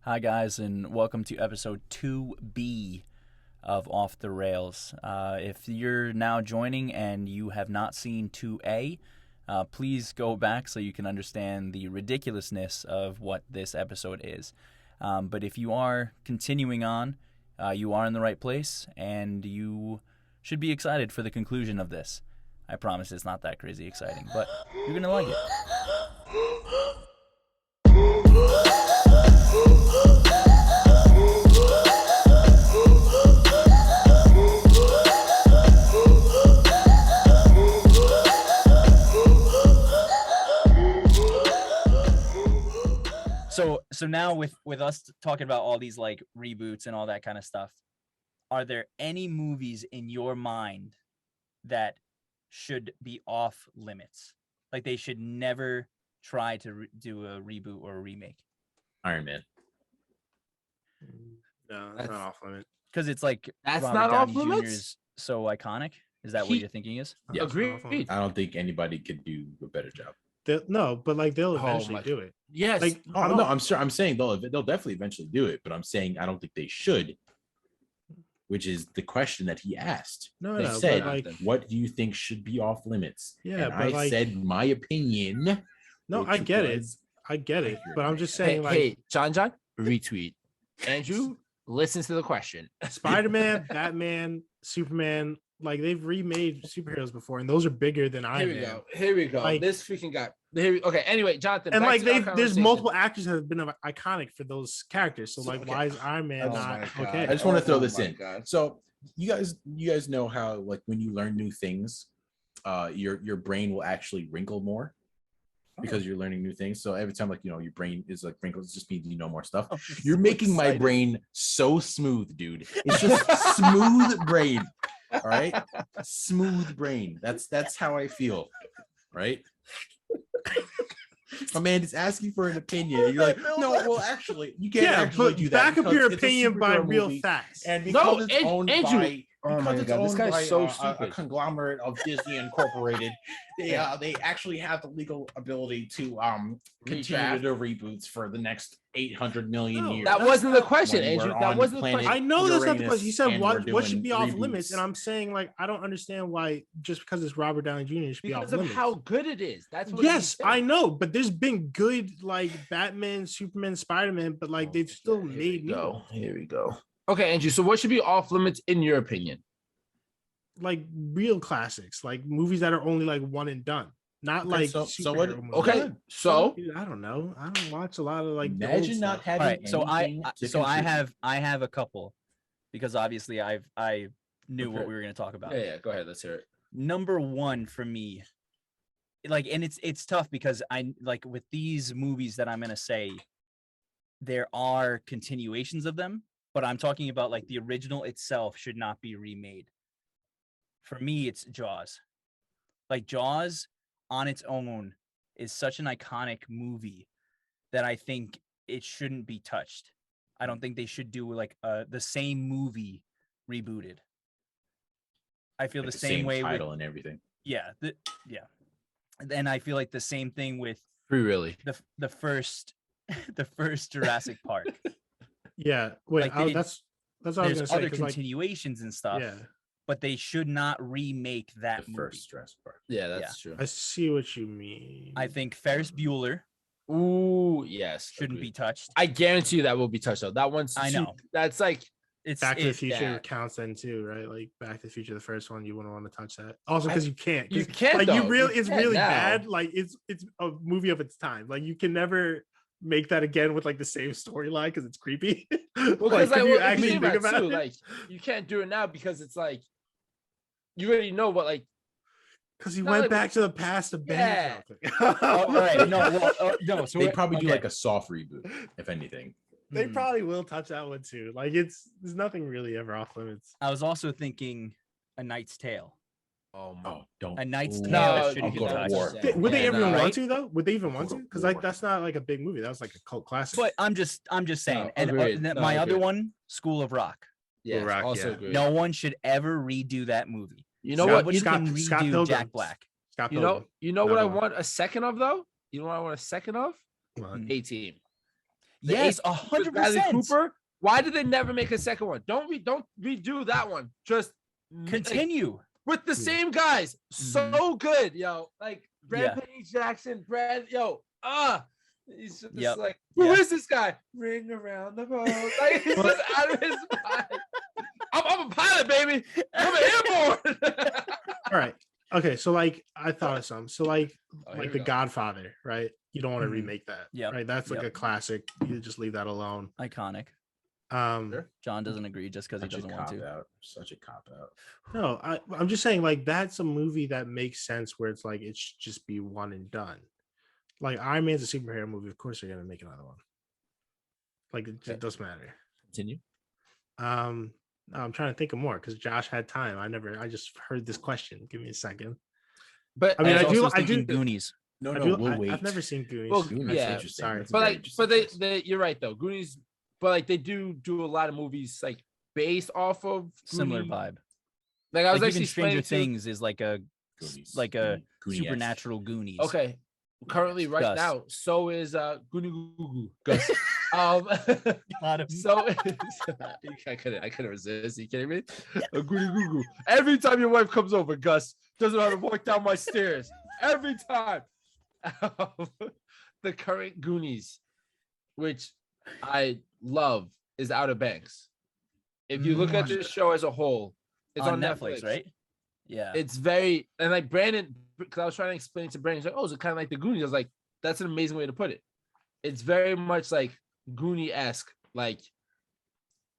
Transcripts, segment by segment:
Hi, guys, and welcome to episode 2B of Off the Rails. If you're now joining and you have not seen 2A, please go back so you can understand the ridiculousness of what this episode is. But if you are continuing on, you are in the right place, and you should be excited for the conclusion of this. I promise it's not that crazy exciting, but you're going to like it. So now with us talking about all these like reboots and all that kind of stuff, are there any movies in your mind that should be off limits? Like they should never try to do a reboot or a remake? Iron Man. No, that's not off limit. Because it's like That's Robert not Downey off Jr. limits? is so iconic. Is that what you're thinking is? Yeah. Agreed. I don't think anybody could do a better job. No, but like they'll eventually my- do it. Yes. Like, No, I'm sure. I'm saying they'll definitely eventually do it, but I'm saying I don't think they should. Which is the question that he asked. No, They no, said, but like, "What do you think should be off limits?" yeah, and but I like, said my opinion. no, I which get it. was I get it, accurate. but I'm just hey, saying, like, hey, John, retweet. Andrew, listen to the question. Spider-Man, Batman, Superman, like they've remade superheroes before, and those are bigger than Iron Man. Here we go. Like- This freaking guy. Okay. Anyway, Jonathan. And back like to our there's conversation. multiple actors that have been iconic for those characters. So like, Okay. why is Iron Man Oh not my God. okay? I just want to throw Oh this my in. God. So you guys know how like when you learn new things, your brain will actually wrinkle more because you're learning new things. So every time like your brain is like wrinkles, it just means you know more stuff. You're making my brain so smooth, dude. It's just smooth brain. All right, smooth brain. That's how I feel, right? My man is asking for an opinion. And you're like, no, well, actually, you can't Yeah, actually but do that. back up because your it's a opinion by superhero real movie, facts. and because No, it's owned Andrew. by Oh because my it's God, this owned guy's by so a stupid. conglomerate of Disney Incorporated, they actually have the legal ability to continue to do reboots for the next 800 million No, years. That wasn't the question, When Andrew. we're That on wasn't the planet question. I know that's not the Uranus question. He said and what we're should doing be off reboots. limits, and I'm saying like I don't understand why just because it's Robert Downey Jr. it should be off Because of limits. how good it is. That's what Yes, he I said. know, but there's been good like Batman, Superman, Spider-Man, but like they've still made new ones. Here we go. Okay, Andrew. So what should be off limits in your opinion? Like real classics, like movies that are only like one and done, not Okay, like so what- superhero movies. Okay, Good. so Dude, I don't know. I don't watch a lot of like the old Imagine not stuff. having All right, so anything to contribute. I have a couple because obviously I knew what Okay. we were going to talk about. yeah, go ahead. Let's hear it. Number one for me, like, and it's tough because I like with these movies that I'm going to say, there are continuations of them, but I'm talking about like the original itself should not be remade. For me, it's Jaws. Like Jaws on its own is such an iconic movie that I think it shouldn't be touched. I don't think they should do like the same movie rebooted. I feel Like the same way with title and everything. yeah. And I feel like the same thing with Free really. the first the first Jurassic Park. Yeah, wait, Like, they- that's what I was There's gonna say. other 'Cause, like, continuations and stuff, yeah, but they should not remake that The movie. first Jurassic Park. Yeah, that's true. I see what you mean. I think Ferris Bueller Ooh, yes. shouldn't agreed. be touched. I guarantee you that will be touched out. That one's I too- know. That's like It's Back to the it- Future yeah. counts then too, right? Like Back to the Future, the first one, you wouldn't want to touch that. Also, I- because you can't. 'cause, you can't. like though. you really, You it's can't really now. bad. Like it's a movie of its time. Like you can never make that again with like the same storyline because it's creepy. Well, like, because if you if actually think think about about too, it, like you can't do it now because it's like you already know what like because he not went like- back to the past to bang Yeah. something. Oh, all right, no, well, no. So They what- probably do okay. like a soft reboot, if anything. They Hmm. probably will touch that one too. Like there's nothing really ever off limits. I was also thinking A Knight's Tale. oh Oh, don't. A Knight's Ooh, Tale No, shouldn't I'll be go to touched. war. Would they Yeah, ever no. want Right? to though? Would they even want Go to? to Because like war. that's not like a big movie. That was like a cult classic. But I'm just saying. No, and agreed. No, my other agreed. one, School of Rock. yeah, Rock, also yeah. agree. No one should ever redo that movie. You know Scott- what? Nobody Scott- can Scott redo Pilgrim. Jack Black. Scott You Pilgrim. know what I Another one. want a second of though? You know what I want a second of? What? Hmm. 18. The Yes, eighth with Bradley 100%. Cooper. Why did they never make a second one? Don't redo that one. Just Continue. with the same guys. So good, yo. Like Brad Yeah. Penny Jackson, he's just Yep. like, who is Yeah. this guy? Ring around the boat. Like he's just out of his mind. I'm a pilot, baby. I'm an airborne. All right. Okay. So like I thought of some. So like Oh, here like we The go. Godfather, right? You don't want to Mhm. remake that. Yep. Right. That's like Yep. a classic. You just leave that alone. Iconic. Sure. John doesn't agree just because he Such a doesn't want cop to. out. Such a cop out. No, I'm just saying like that's a movie that makes sense where it's like it should just be one and done. Like Iron Man's a superhero movie. Of course they're gonna make another one. Like it doesn't matter. Continue. No, I'm trying to think of more because Josh had time. I just heard this question. Give me a second. But I mean, was I do- also I do- thinking Goonies. No, I no, do- we'll wait. I've never seen Goonies. Well, Goonies, yeah, interesting. sorry. That's a but very like, interesting but choice. they you're right though. Goonies, but like they do a lot of movies like based off of Similar Goonie- vibe. Like I was Like actually even Stranger explaining Things is like a Goonies. like a Goonie-esque. supernatural Goonies. to, okay, currently right Gus. now, so is Goonie Goo Goo Gus. So I couldn't resist. Are you kidding me? A Goonie Goo Goo. Every time your wife comes over, Gus doesn't know how to walk down my stairs. Every time. The current Goonies, which I love, is Outer Banks. If you look at this show as a whole, it's on Netflix, right? Yeah. It's very, and like Brandon, because I was trying to explain to Brandon, he's like, oh, is it kind of like the Goonies? I was like, that's an amazing way to put it. It's very much like Goonie-esque, like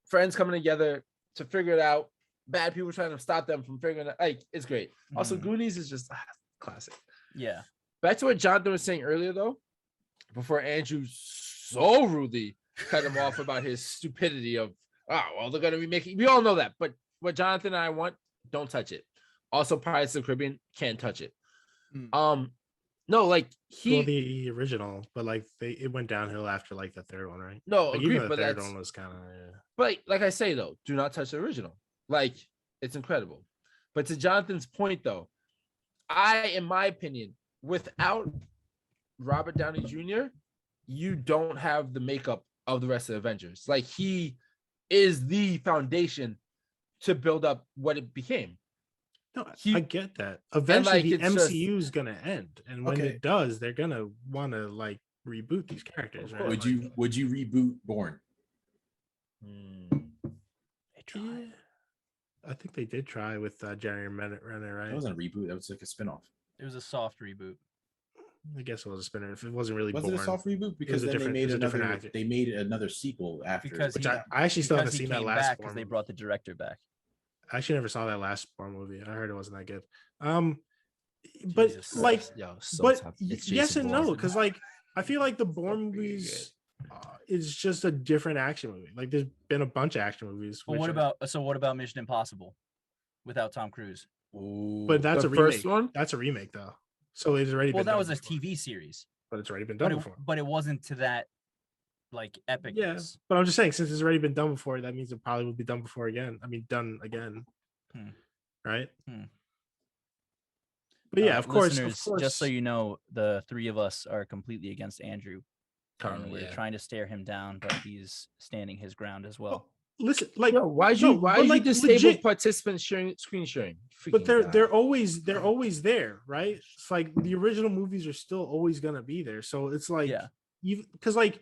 friends coming together to figure it out, bad people trying to stop them from figuring it out. Like, it's great. Also, Mhm. Goonies is just classic. Yeah. Back to what Jonathan was saying earlier, though, before Andrew so rudely cut him off about his stupidity of, oh, well, they're going to be making, we all know that. But what Jonathan and I want, don't touch it. Also, Pirates of the Caribbean, can't touch it. No, like Well, the original, but like it went downhill after like the third one, right? no, Like, agreed, even the but third that's, one was kind of but like I say, though, do not touch the original. Like, it's incredible. But to Jonathan's point, though, in my opinion, without Robert Downey Jr., you don't have the makeup of the rest of the Avengers. Like, he is the foundation to build up what it became. No, He- I get that. Eventually, like, the it's just- MCU is gonna end, and when Okay. it does, they're gonna want to like reboot these characters, Of right? course. Would you reboot Bourne? They tried. Yeah. I think they did try with Jerry Renner, That right? wasn't a reboot. That was like a spinoff. It was a soft reboot. I guess it was a spinner. If it wasn't really Was Bourne, it a soft reboot? Because a then different- they it made was a different another. actor. They made another sequel after. Because which he- I actually still haven't because he seen that came last back Bourne because they movie. brought the director back. I actually never saw that last Bourne movie. I heard it wasn't that good. But Jesus like, Christ, yo, so but tough. y- It's yes Jason and no, Bourne. because like I feel like the Bourne Fucking movies is just a different action movie. Like there's been a bunch of action movies. But which what about Mission Impossible without Tom Cruise? Ooh. but that's The a remake. first one? That's a remake though. So it's already Well, been that done was a before. TV series, But it's already been but done it, before. but it wasn't to that like epicness. Yeah, but I'm just saying, since it's already been done before, that means it probably will be done before again. I mean, done again, Hmm. right? Hmm. But yeah, of course, listeners, just so you know, the three of us are completely against Andrew. Currently, And we're yeah. trying to stare him down, but he's standing his ground as well. listen, like, Yo, why'd no, you but, like, disable legit- participants sharing screen sharing? but Freaking they're guy. always there, right? It's like the original movies are still always gonna be there. So it's like, Yeah. even because like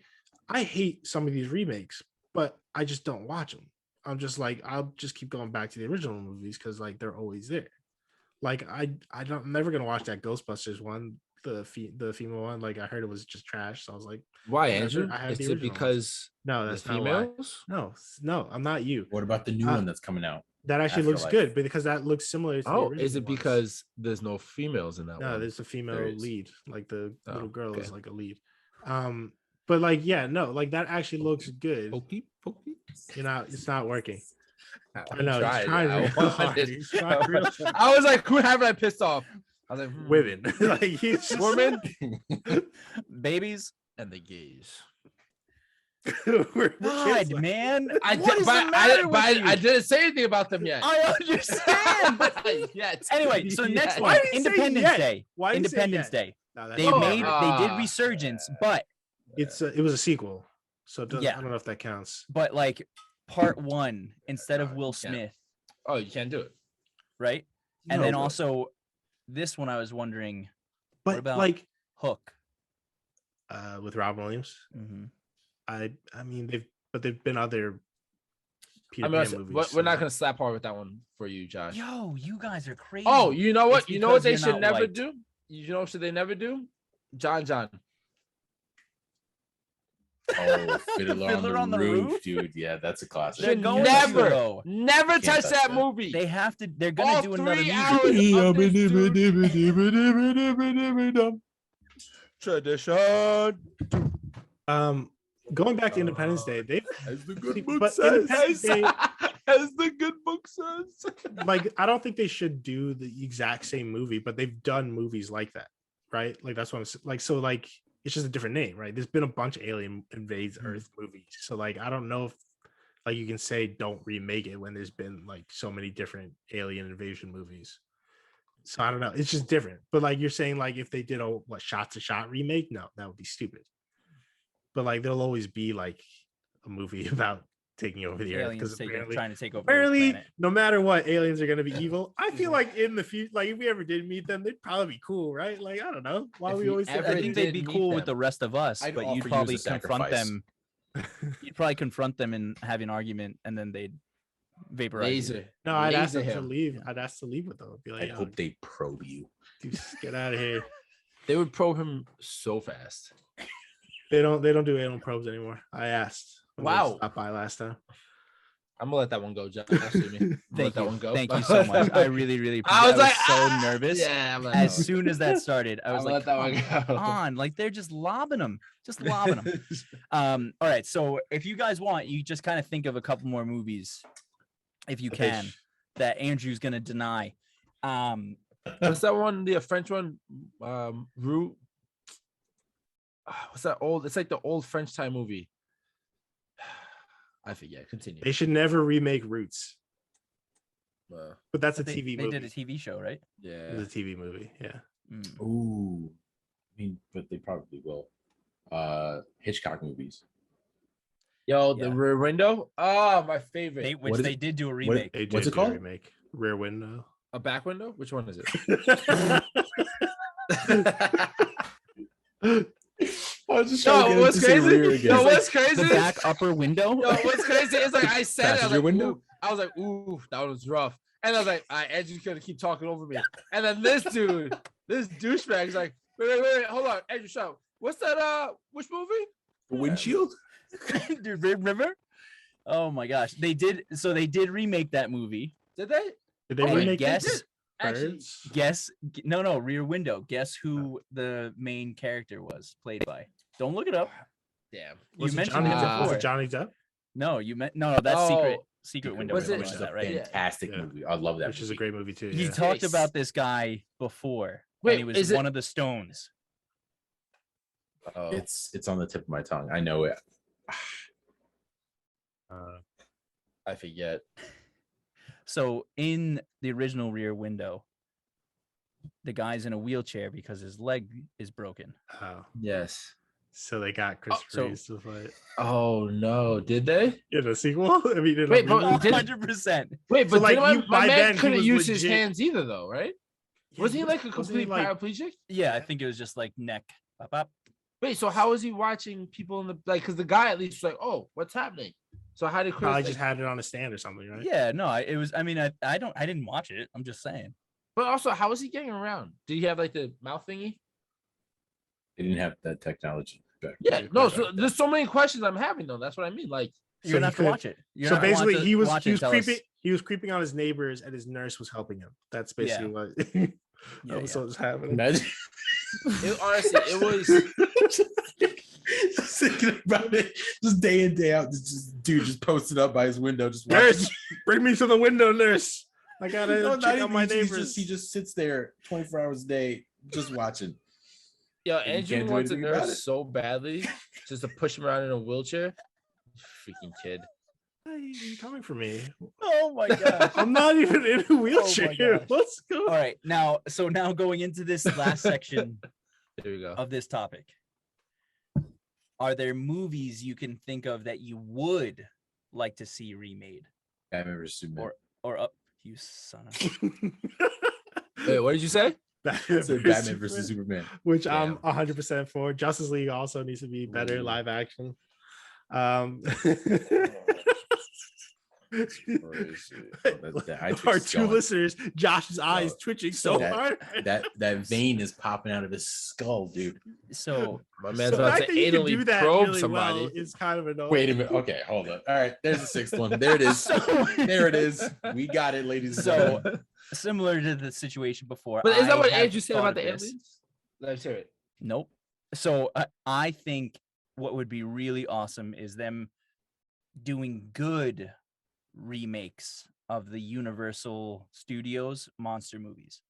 I hate some of these remakes, but I just don't watch them. I'm just like, I'll just keep going back to the original movies because like they're always there. Like I'm never gonna watch that Ghostbusters one, the female one. Like I heard it was just trash, so I was like, Why, whatever, Andrew? I have Is the it original ones. because no, the that's not why. females? No, I'm not you. What about the new Uh, one that's coming out? That actually looks Afterlife. good, but because that looks similar to the Oh, original is it ones. because there's no females in that No, one? there's a female There is. lead. Like the Oh, little girl is okay. like a lead. But like, yeah, no, like that actually looks good. Pokey, pokey. You know, it's not working. I know, he's trying I real hard. wanted- He's trying real hard. I was like, who haven't I pissed off? I was like, Women. Like he's just women, Babies, and the gays. we're God, kids, like- man, I what is but the matter with you? I didn't say anything about them yet. I understand, but Yet. anyway. So next Yet. Why one, did you say Independence yet? Day. Why did you say Independence yet? Day. No, that's They not- they did Ah. Resurgence, but it was a sequel. So it doesn't, Yeah. I don't know if that counts. But like part 1 instead of No, Will you can't. Smith, Oh, you can't do it. right? And No, then but- also this one I was wondering But about like Hook. with Rob Williams, Mm-hmm. I mean they've been other Peter I'm Pan gonna, movies. we're not so- gonna slap hard with that one for you, Josh. Yo, you guys are crazy. Oh, you know what? It's You know what because they you're should not never white. do? You know what should they never do? John. Oh, Fiddler, Fiddler on the Roof, dude. Yeah, that's a classic. They're Should going to, never, though. never Can't touch touch that that. movie. They have to. They're gonna All do another 3 musical. hours of this dude. Tradition. Going back to Independence Day, they've As the See, good book but says. Independence Day, As the good book says. like I don't think they should do the exact same movie, but they've done movies like that, right? Like that's what I'm like. So like it's just a different name, right? There's been a bunch of Alien Invades Earth movies, so like I don't know if like you can say don't remake it when there's been like so many different alien invasion movies. So I don't know. It's just different. But like you're saying, like if they did a shot to shot remake, no, that would be stupid. But like there'll always be like a movie about taking over the earth Aliens because trying to take over the apparently planet. no matter what, aliens are going to be evil. I feel like in the future, like if we ever did meet them, they'd probably be cool, right? Like I don't know why If we we always ever I think they'd be did meet cool with them. the rest of us, I'd but offer you'd you probably as a confront sacrifice. them. You'd probably confront them and have an argument, and then they'd vaporize you. Laser. no, I'd ask Laser them to him. leave. I'd ask to leave with them. I'd be I like, yo, hope they probe you. dude, get out of here. They would probe him so fast. They don't do alien probes anymore. I asked. when they Wow. stopped by last time. I'm gonna let that one go, Josh. I'm gonna let Thank that you. one go. Thank you so much. I really, really appreciate I it. was like, so "Ah!" nervous. Yeah, I'm As soon as that started, I was I'm like, gonna let that one "Come go." on, like they're just lobbing them, all right, so if you guys want, you just kind of think of a couple more movies, if you can, that Andrew's gonna deny. What's that one? The French one? Root. What's that old? It's like the old French time movie. I forget. Continue. They should never remake Roots, but that's a they, TV they movie. did a TV show, right? Yeah. It's a TV movie. Yeah. Mm. Ooh, I mean, but they probably will. Hitchcock movies. Yo, Yeah. the Rear Window. Oh, my favorite. They, which What is they it? did do a What- remake. They What's did it do a called? remake. Rear Window. A back window? Which one is it? I was just Yo, what's crazy? Yo, what's crazy? The back upper window. Yo, what's crazy is like I said it. I was Passenger like, window? ooh. I was like, ooh, that was rough. And I was like, Andrew's gonna keep talking over me. And then this dude, this douchebag is like, wait, hold on, Andrew, shut up. What's that? Which movie? Windshield? Dude, remember? Oh my gosh, they did. So they did remake that movie. Did they? Did they Oh, remake they it? did. Actually, Birds? No, Rear Window. Guess who the main character was played by? Don't look it up. damn. You Was it mentioned Johnny it Depp? Was before. it Johnny Depp? No, you meant no. That's Oh, Secret Window. Was or it- something Which is like a that, right? fantastic Yeah. movie. I love that. Which is a movie. great movie too. He Yeah. talked Yes. about this guy before. Wait, and he was is it- one of the Stones. Oh, It's on the tip of my tongue. I know it. I forget. So in the original Rear Window, the guy's in a wheelchair because his leg is broken. Oh, Yes. so they got Christopher so- Reeves to fight Oh no, did they? in a sequel. I mean, in a Wait, but remake? did- 100%. Wait, So, but like, didn't by my man then, he couldn't was use his legit- hands either, though, right? Was he like a wasn't he, complete like- paraplegic? Yeah, I think it was just like neck. Pop, pop. Wait, so how was he watching people in the like? Because the guy at least was like, "Oh, what's happening?" So how did Chris? Probably like- just had it on a stand or something, right? Yeah, no, it was. I mean, I didn't watch it. I'm just saying. But also, how was he getting around? Did he have like the mouth thingy? They didn't have that technology back Yeah, then. no. So there's so many questions I'm having though. That's what I mean. Like, You're So gonna he have to could- watch it. You're So not gonna basically, want to he was watch it and tell us- creeping. He was creeping on his neighbors, and his nurse was helping him. That's basically what. Yeah, that was what was happening. Imagine. honestly, it was. Just thinking about it, just day in day out, this dude just posted up by his window, just watching. Nurse, bring me to the window, nurse. I gotta No, not check even, on my he just- neighbors. he just sits there 24 hours a day, just watching. Yo, you Andrew can't do wants a anything about nurse it. so badly, just to push him around in a wheelchair. Freaking kid. Hey, you coming for me? Oh my god. I'm not even in a wheelchair. gosh. Let's go. All right, now going into this last section There we go. of this topic. are there movies you can think of that you would like to see remade? Batman vs Superman. Or you son of Wait, what did you say? Batman, So Batman versus Superman. which Damn. I'm 100% for. Justice League also needs to be better Ooh. live action. Or is it- that eye twitch Our is two going. listeners, Josh's eyes twitching so so hard. That vein is popping out of his skull, dude. so My man's The about fact to that you can anally do that probe really somebody. well is kind of annoying. Wait a minute. Okay, hold up. All right, there's the sixth one. There it is. So- There it is. We got it, ladies and So- gentlemen. similar to the situation before. But is that I what have Andrew said thought about of the this. aliens? Let's hear it. Nope. So I think what would be really awesome is them doing good remakes of the Universal Studios monster movies.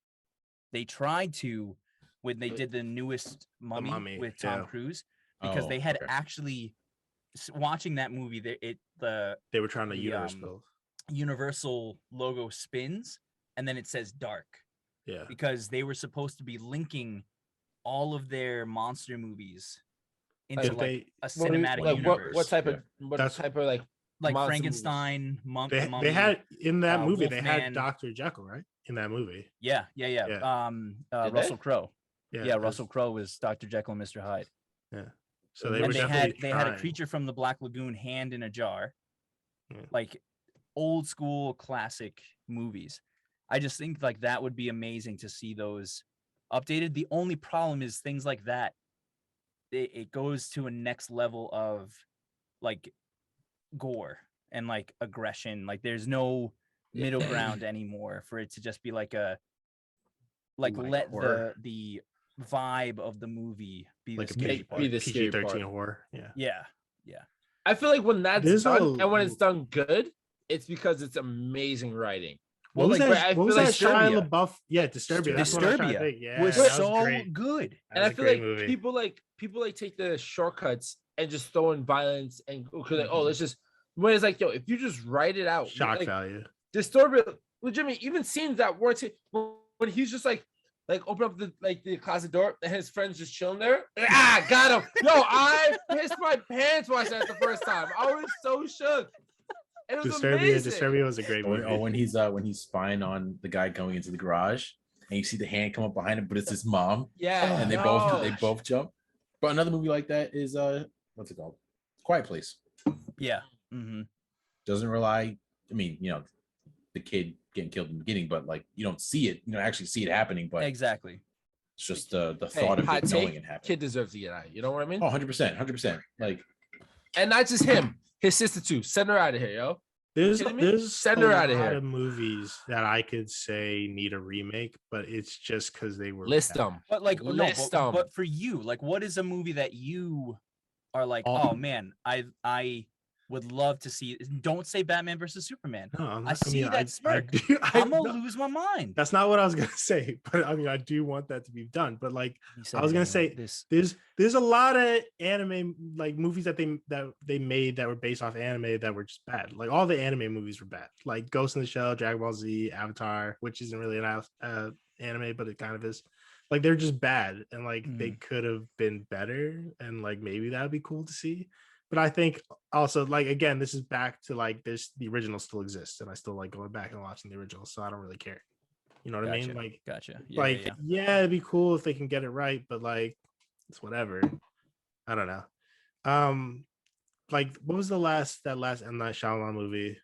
They tried to when they did the newest Mummy, Mummy, with Tom yeah. Cruise because Oh, they had okay. actually watching that movie. The They were trying to the, universe um, build. Universal logo spins and then it says dark Yeah. because they were supposed to be linking all of their monster movies into Did like they- a What do you- cinematic like universe. what type Yeah. of what That's- type of like like monster Frankenstein, Monk, They, the Mummy. they had in that movie, they Wolfman. had Dr. Jekyll, right? In that movie. yeah. Did Russell they? Crowe. Yeah. Yeah, 'cause- Russell Crowe was Dr. Jekyll and Mr. Hyde. So they And were they had definitely they had a trying. creature from the Black Lagoon hand in a jar. Yeah. Like old school classic movies. I just think like that would be amazing to see those updated. The only problem is things like that. It goes to a next level of like gore and like aggression. Like there's no middle ground anymore for it to just be like a like Like let horror. the vibe of the movie be Like the a scary PG, part. be the scary PG-13 part. horror. Yeah. Yeah. I feel like when that's There's done a- and when it's done good, it's because it's amazing writing. What was like, that? I What was feel that like Shia Disturbia. LaBeouf? Yeah, Disturbia. That's what I was trying to Disturbia think. Yeah, was that was so great. good. That And I was a feel great like movie. people take the shortcuts and just throw in violence and okay, like, oh, Mhm. let's just when it's like, yo, if you just write it out, Shock like, value. Disturbia, legitimately, even scenes that weren't when he's just like open up the closet door and his friends just chilling there. Got him. Yo, I pissed my pants watching that the first time. I was so shook. It was amazing. Disturbia was a great movie. When he's spying on the guy going into the garage, and you see the hand come up behind him, but it's his mom, Yeah, and they both jump. But another movie like that is what's it called? Quiet Place. Yeah. Mm-hmm. Doesn't rely. I mean, the kid getting killed in the beginning, but like you don't see it. You don't actually see it happening, but Exactly. it's just the thought of hot it knowing take, it happened. kid deserves to get out. You know what I mean? Oh, 100%. Like And not just him, his sister too. Send her out of here, yo. There's kidding me? there's Send a her outta lot here. of movies that I could say need a remake, but it's just because they were List bad. them. But like no, List 'em. but for you, like what is a movie that you are like, oh man, I would love to see. Don't say Batman versus Superman. No, I'm I not- see that smirk. do- I'm gonna no, lose my mind. that's not what I was gonna say, but I mean I do want that to be done. But like He said I was it gonna anyway. say, This. there's a lot of anime like movies that they made that were based off anime that were just bad. Like all the anime movies were bad. Like Ghost in the Shell, Dragon Ball Z, Avatar, which isn't really an anime, but it kind of is. Like they're just bad, and like they could have been better, and like maybe that would be cool to see. But I think also like again, this is back to like this the original still exists, and I still like going back and watching the original, so I don't really care. You know what I mean? Like Gotcha. yeah, it'd be cool if they can get it right, but like it's whatever. I don't know. Like what was that last M. Night Shyamalan movie?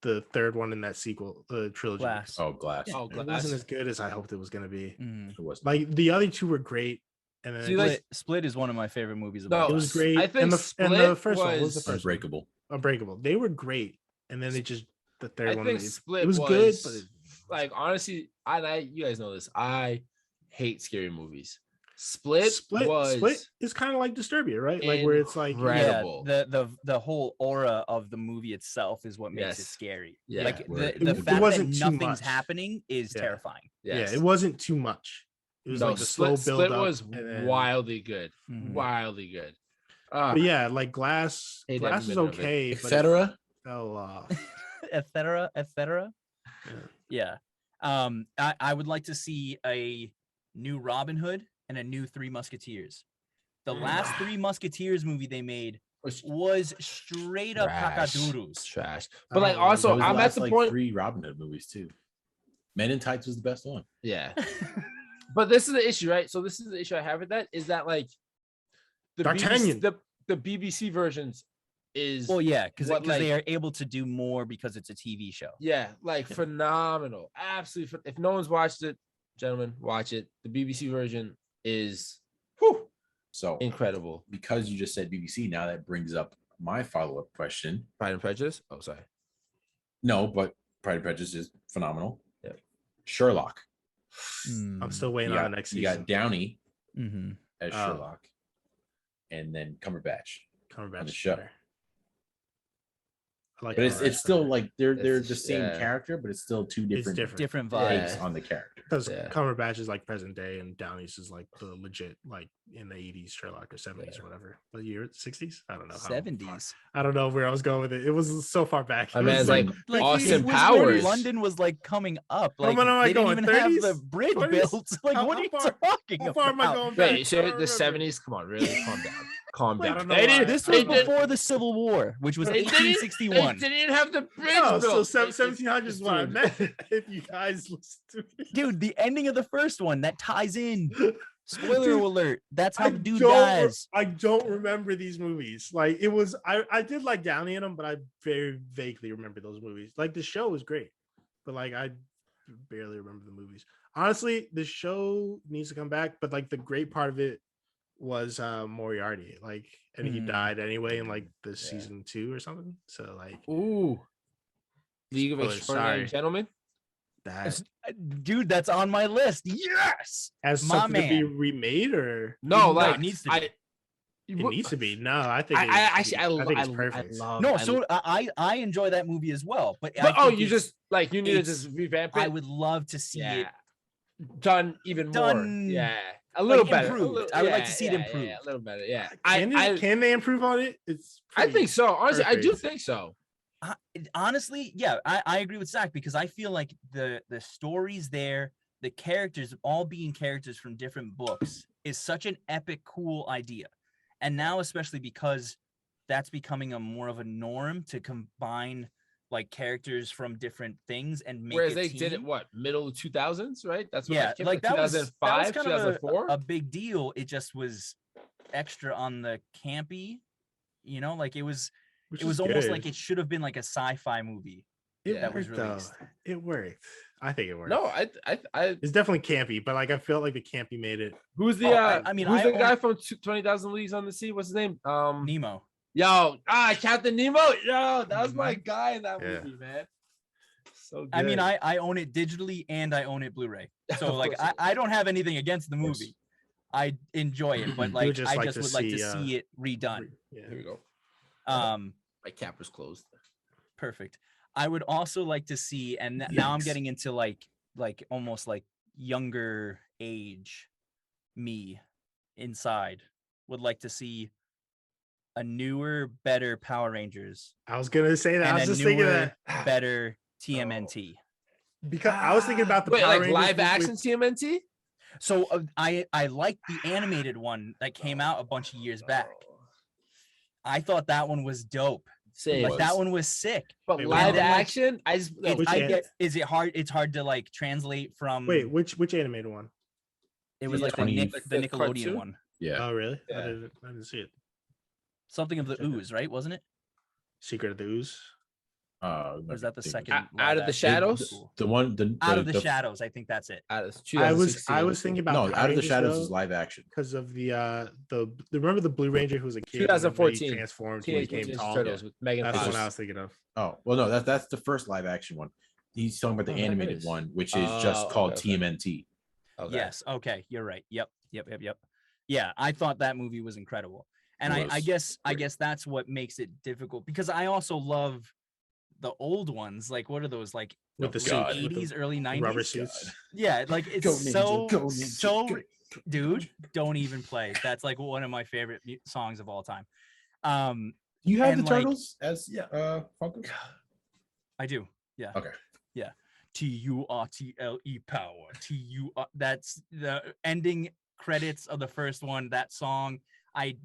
The third one in that sequel, the trilogy. Glass. Glass. Oh, It wasn't as good as I hoped it was gonna be. Mhm. It was Like the other two were great, and then See, like- Split is one of my favorite movies. No, About it was Glass. great. I think and the Split first one what was the was first one? Unbreakable. Unbreakable. They were great, and then they just the third I one. think it Split was was good, but it, like honestly, you guys know this. I hate scary movies. Split was is kind of like Disturbia, right? Like where it's like incredible. Yeah, the whole aura of the movie itself is what makes it Yes. scary. Yeah. Like Word. the It fact wasn't that too nothing's much. happening is Yeah. terrifying. Yes. yeah, it wasn't too much. It was No, like the slow Split build up. was and then- wildly good. Mhm. Wildly good. But yeah, like Glass Hate was every minute of it. okay, but it Etc. fell off. Etc. Etc. Yeah. Yeah. I would like to see a new Robin Hood and a new Three Musketeers. The last Three Musketeers movie they made was straight up cacadurus. Trash. I But like, don't remember. also, Those I'm at last, the like, point. 3 Robin Hood movies too. Men in Tights was the best one. Yeah. But this is the issue, right? So this is the issue I have with that is that like the D'Artagnan. BBC, the BBC versions is Well, yeah, because what, like- they are able to do more because it's a TV show. yeah, like phenomenal. Absolutely. If no one's watched it, gentlemen, watch it. The BBC version is whew, So incredible. because you just said BBC, now that brings up my follow-up question. Pride and Prejudice. Oh, sorry. No, but Pride and Prejudice is phenomenal. Yep. Sherlock. I'm still waiting You on got, the next you season. got Downey Mm-hmm. as Oh. Sherlock, and then Cumberbatch. Cumberbatch the show. better. I like But Cumberbatch it's still better. like they're It's- the same yeah. character, but it's still two different Different Yeah. vibes. takes on the character. because Yeah. Cumberbatch is like present day and Downey's is like the legit like in the 80s Sherlock or 70s Yeah. or whatever. What year? 60s? I don't know. how far. 70s. I don't know where I was going with it. It was so far back. My It was man's like- like Austin it was when Powers. London was like coming up. How Like am I they didn't going, even have 30s? the bridge 20s? built. Like How- what how are you far- talking How about? far am I going back? Wait, so I don't the remember. 70s? Come on, really? Calm down. Calm I down. don't know They why. didn't, This they was didn't- before the Civil War, which was they didn't- 1861. They didn't have the bridge No, so built. 1700s is what I meant. If you guys listen to me. Dude, the ending of the first one that ties in. Spoiler Dude, alert. That's how the dude don't dies. I don't remember these movies. Like it was, I did like Downey in them, but I very vaguely remember those movies. Like the show was great, but like I barely remember the movies. Honestly, the show needs to come back, but like the great part of it was Moriarty. Like, and he Hmm. died anyway in like the season 2 or something. So like Ooh. League of Spoilers, Extraordinary sorry. Gentlemen. that Dude, that's on my list. Yes. has My something to be man. remade or No, No, like it needs to be. I. it needs to be. No, I think I it needs to actually be. I think it's I perfect. love. No, I so I enjoy that movie as well. But, But I oh, think you it's- just like you need to it's- just revamp it. I would love to see yeah. it. Done even more. Done, Yeah, a little better. a improved. little- I would like yeah, to see it yeah, improved. Yeah, a little better. Yeah, Can they improve on it? It's I pretty- think so. Honestly, I do perfect. think so. Honestly, yeah, I agree with Zach because I feel like the stories there, the characters all being characters from different books is such an epic, cool idea. And now, especially because that's becoming a more of a norm to combine like characters from different things and make Whereas a they did it team. what middle 2000s, right? That's when Yeah, it came like that was 2005, kind of 2004. a big deal. It just was extra on the campy, like it was which it was is almost good. like it should have been like a sci-fi movie. It that was worked, though. released. It worked. I think it worked. No, I It's definitely campy, but like I felt like the campy made it. who's the Oh, I mean, who's I the guy from 20,000 Leagues on the Sea? What's his name? Nemo. Captain Nemo. Yo, that was my guy in that Yeah. movie, man. So good. I mean, I own it digitally and I own it Blu-ray. So Of like course. I don't have anything against the course. movie. I enjoy it, but You like would just I like just to would like to see, see it redone. Yeah. Here we go. My My cap was closed. perfect. I would also like to see, and now I'm Yikes. getting into like almost like younger age me inside would like to see a newer, better Power Rangers I was gonna say that. I and was a just thinking newer, that better TMNT. because I was thinking about the Wait, Power like Rangers live with- action TMNT? So I like the animated one that came out a bunch of years back. I thought that one was dope. Say Like was. that one was sick. But Wait, live and then, like, action, I just no, Which I an- get. Is it hard? It's hard to like translate from. Wait, which animated one? it was the like the, 20 the the Nickelodeon cartoon? one. Yeah. Oh, really? Yeah. I didn't see it. Something of the Check it. Ooze, right? Wasn't it? Secret of the Ooze. Or was that the second? Out live of the action? shadows? The one the Out of the the- shadows. I think that's it. Out of I was 2016. thinking about No, Power Out of the Rangers, Shadows though, is live action. because of the remember the Blue Ranger who was a kid. and then they 2014. transformed. He Teenage became Mutant tall. Ninja Turtles with Megan That's the Fox. one I was thinking of. Oh, well, no, that's the first live action one. He's talking about the Oh, that animated is. one, which is just Oh, called okay, okay. TMNT. Okay. Yes. Okay. You're right. Yep. Yeah, I thought that movie was incredible, and It I was guess great. that's what makes it difficult because I also love the old ones. Like, what are those? Like With the late suits, with the 80s, early 90s. Rubber suits. Yeah, like it's Go Ninja, so go Ninja, so. go. Dude, don't even play. That's like one of my favorite songs of all time. You have And, the like- turtles as Funko? I do. Yeah. Okay. Yeah. TURTLE power. TUR. That's the ending credits of the first one. That song. I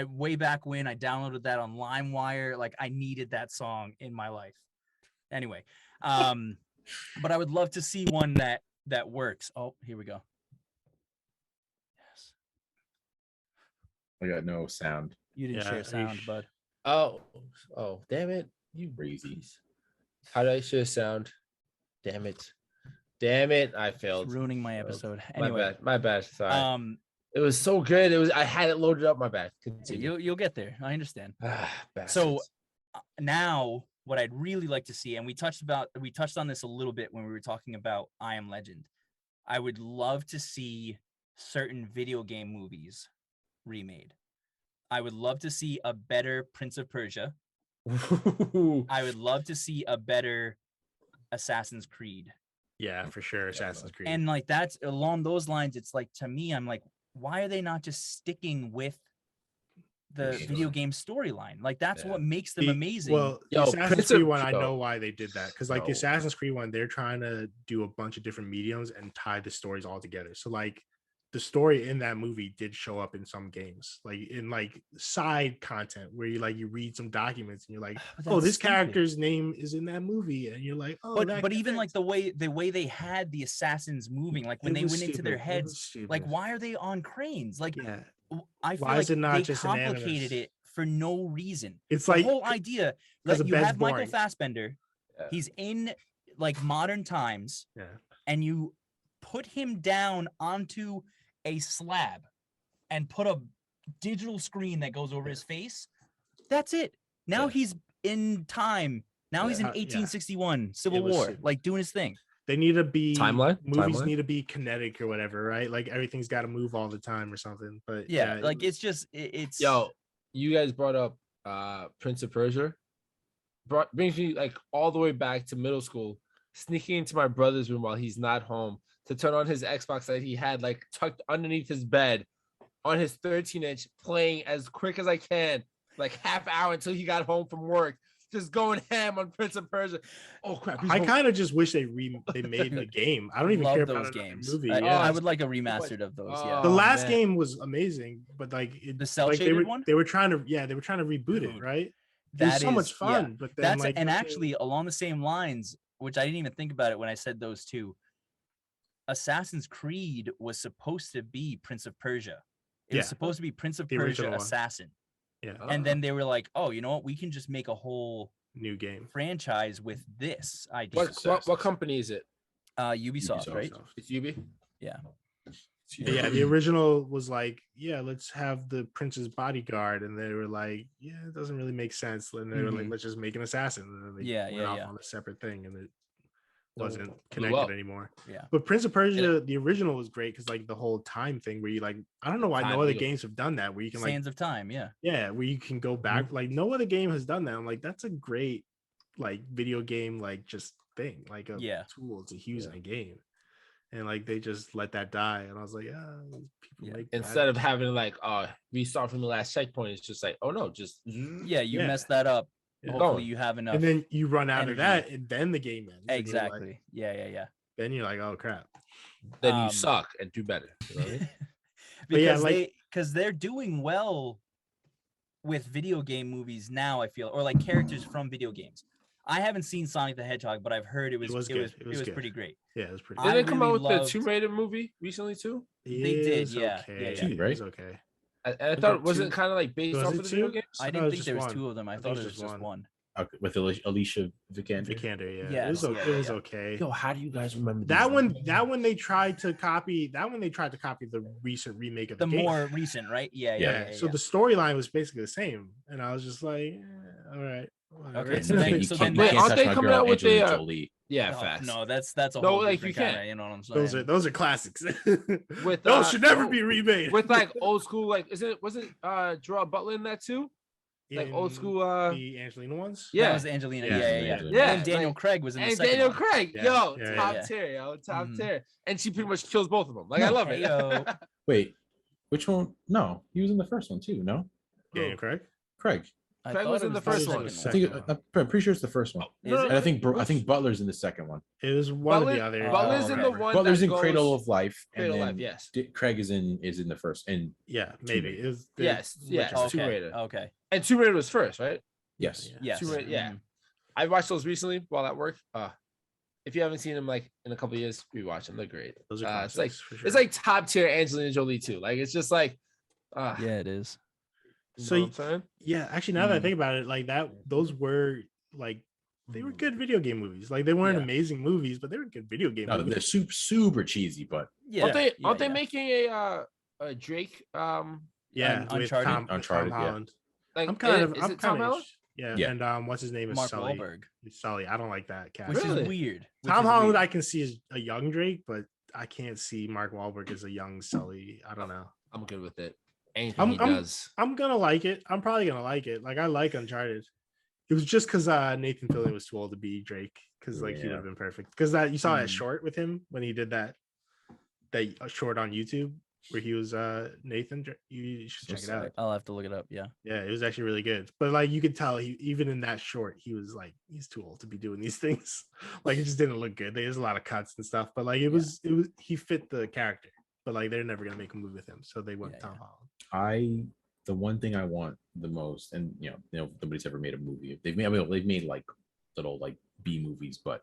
way back when I downloaded that on LimeWire. Like I needed that song in my life. Anyway, but I would love to see one that works. Oh, here we go. Yes. I got no sound. You didn't Yeah, share sound, bud. Oh, damn it. You Crazy. How do I share sound? Damn it. I failed. It's ruining my episode. Anyway, My bad. Sorry. It was so good. I had it loaded up. My bad. Continue. you'll get there. I understand. Bastards. So now what I'd really like to see, and we touched on this a little bit when we were talking about I Am Legend. I would love to see certain video game movies remade. I would love to see a better Prince of Persia. I would love to see a better Assassin's Creed. Yeah, for sure. Assassin's Creed. And like that's along those lines, it's like to me, I'm like, why are they not just sticking with the video game storyline? Like that's what makes them amazing. Well, the Assassin's Creed one, I know why they did that. Because like the Assassin's Creed one, they're trying to do a bunch of different mediums and tie the stories all together. So like the story in that movie did show up in some games, like in like side content where you read some documents and you're like, oh, this character's name is in that movie, and you're like, oh, but even like the way they had the assassins moving, like when they went into their heads, like why are they on cranes? Like I feel like they complicated it for no reason. It's the like whole idea that you have Michael Fassbender, he's in like modern times, and you put him down onto a slab and put a digital screen that goes over his face. That's it. Now he's in time. Now he's in 1861 Civil War, like doing his thing. They need to be movies need to be kinetic or whatever, right? Like everything's got to move all the time or something. But like it's just it's you guys brought up Prince of Persia. Brings me like all the way back to middle school, sneaking into my brother's room while he's not home to turn on his Xbox that he had like tucked underneath his bed on his 13-inch, playing as quick as I can, like half hour until he got home from work, just going ham on Prince of Persia. Oh crap! I kind of just wish they made the game. I don't even care about those games. Movie. I would like a remastered of those. Yeah, the last game was amazing, but like the cell shaded one, they were trying to reboot it, right? It was so much fun, but then actually along the same lines, which I didn't even think about it when I said those two. Assassin's Creed was supposed to be Prince of Persia. It was supposed to be Prince of Persia Assassin. Yeah. And then they were like, oh, you know what? We can just make a whole new game franchise with this idea. What company is it? Ubisoft, right? It's Ubi? Yeah. Yeah, the original was like, let's have the prince's bodyguard, and they were like, it doesn't really make sense. And they were like, let's just make an assassin. And then they went off on a separate thing, and it wasn't connected anymore. Yeah, but Prince of Persia, the original was great because like the whole time thing where you like, I don't know why no other games have done that, where you can Sands of Time, where you can go back. Like no other game has done that. I'm like, that's a great like video game like just thing, like a tool to use in a game. And like they just let that die, and I was like, people make instead of having like restart from the last checkpoint, it's just like, oh no, just you messed that up. Hopefully you have enough, and then you run out of that, and then the game ends. Exactly. Like, Then you're like, oh crap. Then you suck and do better. You know what I mean? Because they're doing well with video game movies now. I feel, or like characters from video games. I haven't seen Sonic the Hedgehog, but I've heard it was pretty great. Yeah, it was pretty. Did they come out with the Tomb Raider movie recently too? They did, yeah. It was okay. I thought wasn't kind of like based off of the video games. I didn't think there was two of them. I thought it was just one. With Alicia Vikander. Yeah, it was okay. Yo, how do you guys remember that one? That one they tried to copy. The recent remake of the more recent, right? Yeah. So the storyline was basically the same, and I was just like, all right. Okay, so then aren't they coming out with Jolie. Facts. No, that's a whole different kind of, you know what I'm saying? Those are classics. With those should never be remade. With like old school, like wasn't Gerard Butler in that too? Like old school the Angelina ones? Yeah, that was Angelina. Yeah. And Daniel Craig was in the second Daniel one. Craig, top tier, top tier. And she pretty much kills both of them. Like I love it. Wait, which one? No, he was in the first one too, no? Daniel Craig? Craig. I Craig thought was it in the the first one. one. I Second think one. I'm pretty sure it's the first one. Is it? And I think Butler's in the second one. It was one of the Butler, other. Butler's in the okay. one. Butler's that in goes, Cradle of Life, Cradle and of then Life, yes. Craig is in the first. And Yeah, maybe Raider. it was. Yes, yes. whichever. Tomb Okay. Raider. Okay. And Tomb Raider was first, right? yes, Yes. Tomb Raider, yeah. Mhm. I watched those recently while at work. If you haven't seen them like in a couple of years, rewatch them. They're great. Those are It's like classics, for sure. it's like top tier Angelina Jolie too. Like it's just like, Yeah, it is. you So know what I'm saying? Yeah, actually, now that I Mm. think about it, like that, those were like they were good video game movies. Like they weren't Yeah. amazing movies, but they were good video game no, they're movies. super cheesy, but Yeah. Aren't they yeah. making a Drake Yeah, with Uncharted? Tom Uncharted, yeah. Holland. like I'm kind is I'm it Tom kind of Holland? yeah, Yeah. and what's his name is Mark Sully. Wahlberg, Sully, I don't like that cat. which Really? is weird. Tom Holland, I can see as a young Drake, but I can't see Mark Wahlberg as a young Sully. I don't know. I'm good with it. Anything I'm- he I'm- does. I'm gonna like it. I'm probably gonna like it. Like I like Uncharted. It was just because Nathan Fillion was too old to be Drake. Because like he would Yeah. have been perfect. Because that you saw that Mm. short with him when he did that short on YouTube where he was Nathan. You should check it out. I'll have to look it up. Yeah. Yeah, it was actually really good. But like you could tell, even in that short, he was like he's too old to be doing these things. Like it just didn't look good. There's a lot of cuts and stuff, but like it was he fit the character. But like they're never gonna make a movie with him, so they went Yeah, Tom Holland. the one thing I want the most, and nobody's ever made a movie. They've made like little like B movies, but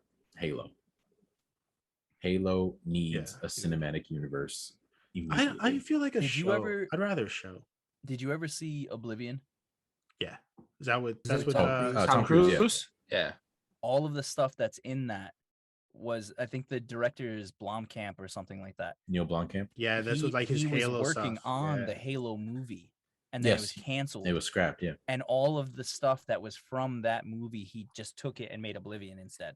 Halo needs a cinematic universe. I immediately. feel like a Did you show. ever- I'd rather a show. Did you ever see Oblivion? Yeah, is that what? Is That's it what. Tom Tom Cruise, Cruise? Yeah. All of the stuff that's in that was, I think the director is Blomkamp or something like that. Neil Blomkamp. Yeah, that's what like his he Halo was working stuff. on yeah. the Halo movie, and then it was Yes, canceled. It was scrapped. Yeah, And all of the stuff that was from that movie, he just took it and made Oblivion instead.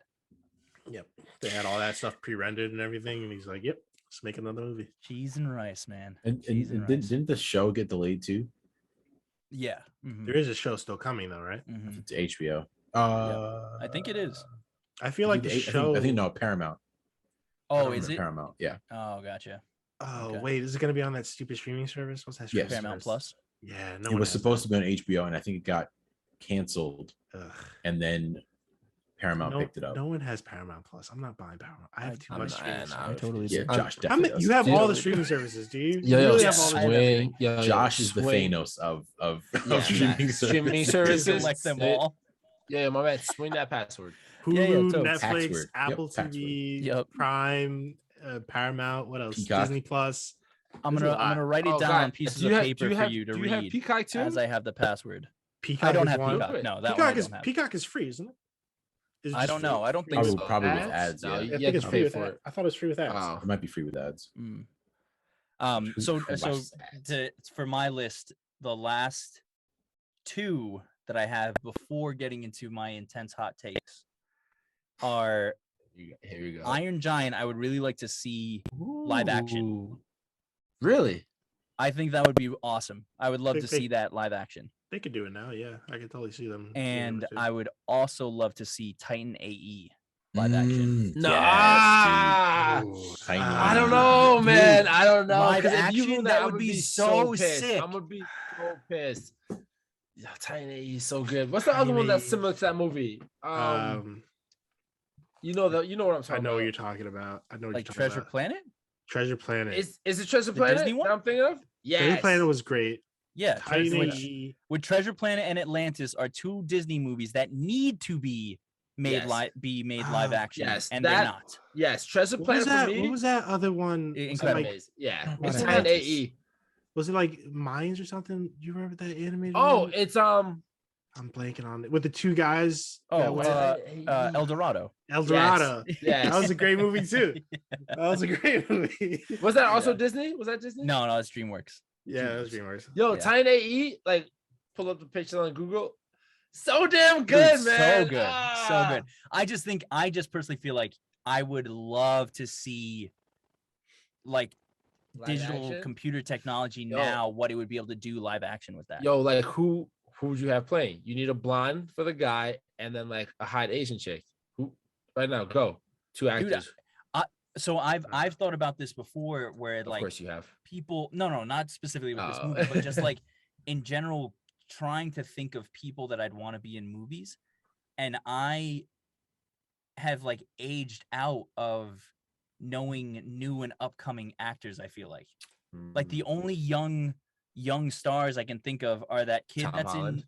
Yep, they had all that stuff pre-rendered and everything, and he's like, "Yep, let's make another movie." Cheese and rice, man. and Cheese and rice. didn't the show get delayed too Yeah. Mhm, There is a show still coming though, right? mhm. to HBO? I think it is. I feel like the show. I think no Paramount. Oh, don't is remember it? Paramount. Yeah, Oh, gotcha. Oh Okay. wait, is it gonna be on that stupid streaming service? What's that? Yes. streaming Paramount service? Plus. Yeah, no. it was supposed to be on HBO, and I think it got canceled, Ugh. and then Paramount No, picked it up. no one has Paramount Plus. I'm not buying Paramount. I have too I'm much not- streaming. I services. totally Yeah, do. Josh How definitely. many, you have Dude. all the streaming services, do you? Yo, You yo, really yes, have all the I have everything. Yo, Josh is the swing. Thanos of Yeah, streaming streaming services. services. Select them It- all. Yeah, my man, swing that password. Hulu, Yeah, yeah, totally. Netflix, Password. Yep, Apple password. TV, Yep. Prime, Paramount. What else? Peacock. Disney Plus. I'm There's a gonna lot. write it Oh, down God. on pieces Do of you have- paper for you to do you have read Peacock too? as I have the password. Peacock I don't is have one. Peacock. No, that one I Peacock is don't have. Peacock is free, isn't it? Is it I just don't free? know. I don't think Probably, so. probably with ads. No, Yeah, I you think have it's to free pay with for ad- it. I thought it was free with ads. Oh. it might be free with ads. Mm. Who- So who so watches ads? for my list, the last two that I have before getting into my intense hot takes are Here we go. Iron Giant. I would really like to see live action. Ooh. Really? I think that would be awesome. I would love They- to they- see that live action. They could do it now. Yeah, I could totally see them. doing And it too. I would also love to see Titan AE live action. No. Ooh, Tiny I don't Dude. know, man. I don't know. Live 'cause if you action, ruin that I would be so pissed. sick. I'm gonna be so pissed. Yeah, Tiny is so good. What's the other one that's Tiny- similar to that movie? You know what I'm talking I know what about. you're talking about. I know what Like you're talking Treasure about. Planet? Treasure Planet. Is it Treasure The Planet Disney one? that I'm thinking of? Yes. Treasure Planet was great. Yeah. Tiny. With Treasure Planet and Atlantis are two Disney movies that need to be made Yes. live action. yes, and that- they're not. Yes, Treasure What Planet was that? for me. What was that other one? Was it Incredible. like, Amazing. Yeah, What it's is Titan Atlantis? AE. was it like Mines or something? Do you remember that animated? Oh, one? it's I'm blanking on it. With the two guys. that Oh, went- El Dorado. El Dorado. Yes. That was a great movie too. That was a great movie. Was that also Yeah. Disney? Was that Disney? No, it's DreamWorks. Yeah, that was DreamWorks. Yo, Yeah. Titan AE, like pull up the picture on Google. So damn good, Dude, man. So good. So Ah. good. I just personally feel like I would love to see like Live digital action? computer technology Yo. now, what it would be able to do live action with that. Yo, like who would you have playing? You need a blonde for the guy, and then like a hot Asian chick. Who right now? Go two actors. So I've thought about this before where of like course you have. people not specifically with this Oh. movie, but just like in general trying to think of people that I'd want to be in movies, and I have like aged out of knowing new and upcoming actors. I feel like the only young stars I can think of are that kid Tom that's Holland. in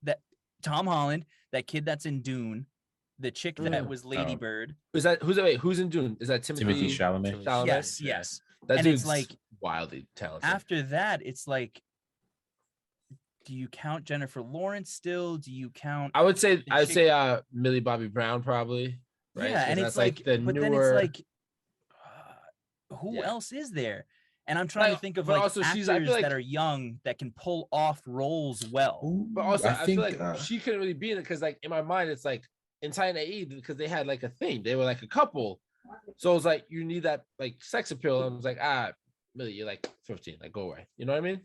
that Tom Holland, that kid that's in Dune, the chick that was Lady Bird. Is that who's in Dune? Is that Timothy Chalamet. Chalamet? Yes, Yeah. yes. That And dude's it's like wildly talented. after that, it's like, do you count Jennifer Lawrence still? Do you count? I would say chick- Millie Bobby Brown probably. Right? Yeah, 'Cause and that's it's like, the but newer. then it's like, who Yeah. else is there? And I'm trying to Like, think of but like also actors I feel like, that are young that can pull off roles well. but also I feel think, like she couldn't really be in it because like in my mind it's like in Titan AE because they had like a thing. They were like a couple. So it's like you need that like sex appeal. And I was like, Millie, you're like 15, like go away. You know what I mean?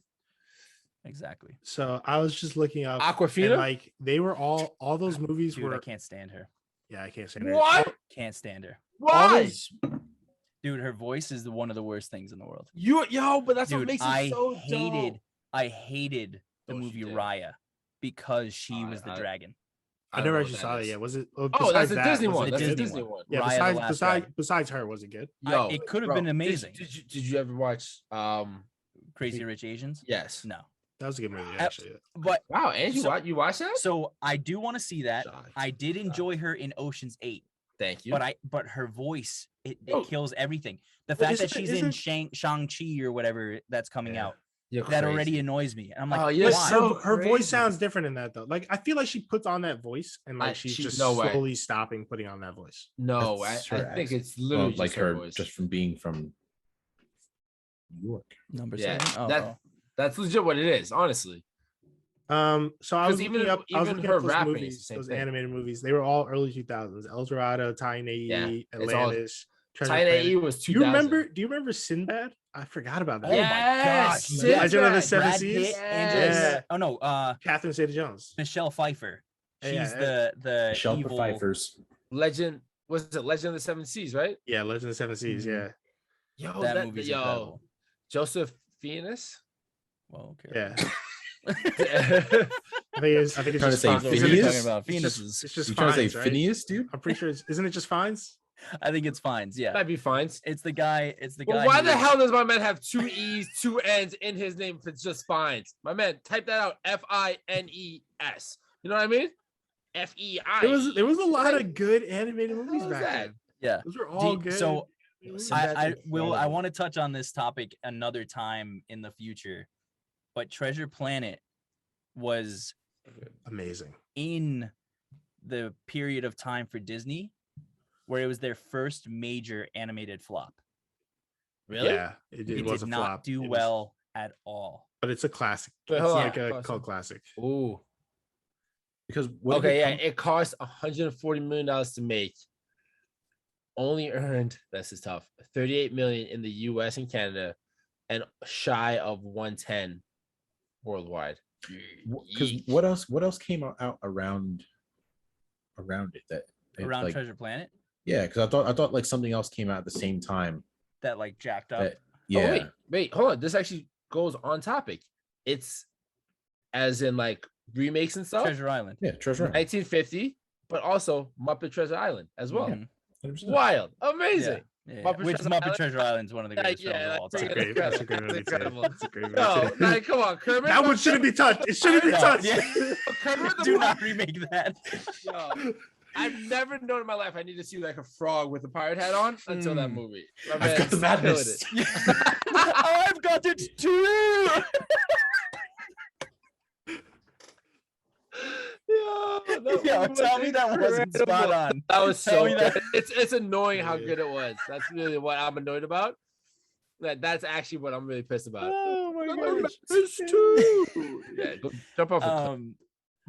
Exactly. So I was just looking up, Aquafina? and like they were all those movies Dude, were. I can't stand her. Yeah, I can't say that. What? Can't stand her. All Why? those, Dude, her voice is one of the worst things in the world. But that's what Dude, makes it I so hated dope. I hated the Oh, she movie did. Raya because she was the I- dragon. I don't never know actually what saw that it is. yet. Was it? Oh, that's besides a that, Disney was one. it That's a good? Disney one. Yeah, Raya the besides Last besides Dragon. besides her, was it good? Yo, it could have bro, been amazing. Did you ever watch Crazy Rich Asians? Yes. No. That was a good movie, actually. But Wow, Angie, So- you watched that? so I do want to see that. Shocked. I did enjoy her in Ocean's 8, Thank you. but her voice it Oh. kills everything. The But fact that isn't- she's in isn't- Shang-Chi or whatever that's coming Yeah. out, You're that already crazy. annoys me. And I'm like, Oh, you're But why? so her voice crazy. sounds different in that though. Like I feel like she puts on that voice and like she's just no way. slowly stopping putting on that voice. No, That's I her think accent. it's literally Well, like just her her voice. just from being from New York. Number Yeah, 7. Oh, that- That's legit what it is, honestly. So I 'Cause was even looking up. I was even looking her up those rapping is the movies, same those thing. animated movies. They were all early 2000s. El Dorado, Titan AE, Yeah, it's all- Atlantis, Treasure Titan Planet. AE was Do 2000. you remember? Do you remember Sinbad? I forgot about that. Oh my gosh, Sinbad. Legend of the Seven Brad Seas. Pitt, Angela. Yeah. Oh no, Catherine Zeta-Jones. Michelle Pfeiffer. She's Yeah, the Michelle evil. Pfeiffer's. Legend was it Legend of the Seven Seas, right? Yeah, Legend of the Seven Seas. Mhm. Yeah, Yo, That movie's incredible. Joseph Fiennes. Well, okay. yeah. Yeah. I think it's Trying to just say Fines. What are we Phineas? talking about? It's just, Penises. it's just You trying to say Fines, right? Phineas, dude? I'm pretty sure. Isn't it just Fines? I think it's Fines. Yeah, Might be fine. it's the guy. It's the guy. Well, why who the was- hell does my man have 2 E's, 2 N's in his name if it's just Fines? My man, type that out. Finees. You know what I mean? FEI. There was a lot of good animated movies How's back that? then. Yeah. Those were all good. So movies. I That's will. I incredible. want to touch on this topic another time in the future, but Treasure Planet was Amazing. in the period of time for Disney where it was their first major animated flop. Really? Yeah, it It was did a not flop. do It was- well at all. but it's a classic. Wait, It's hold on. like a Pause. cult classic. Ooh. Because what did Okay, yeah, come- it cost $140 million to make. Only earned, this is tough, 38 million in the US and Canada, and shy of 110 worldwide. Because Yeesh. what else came out around it that Around like, Treasure Planet yeah, because I thought like something else came out at the same time. that like jacked up. That, Oh, yeah, wait, hold on. This actually goes on topic. It's as in like remakes and stuff. Treasure Island. yeah, Treasure Island. 1950, but also Muppet Treasure Island as well. Mhm. 100%. Wild, amazing. Yeah, Muppet Which Treasure Muppet Island- Treasure Island is one of the greatest films of all That's a time. It's great. That's a great incredible. movie It's too. incredible. That's a great movie No, too. like, come on, Kermit. That one shouldn't be touched. It shouldn't be No, touched. yeah. Kermit the Do Frog- not remake that. Yo, I've never known in my life I need to see like a frog with a pirate hat on until that movie. My I've got man's the madness. killing it. I've got it too. Yo, that Yo, movie was tell me that wasn't spot incredible. on. That was Tell so me that- good. It's annoying how Yeah. good it was. That's really what I'm annoyed about. That's actually what I'm really pissed about. Oh my gosh. It's too. Yeah, go, jump off a cliff.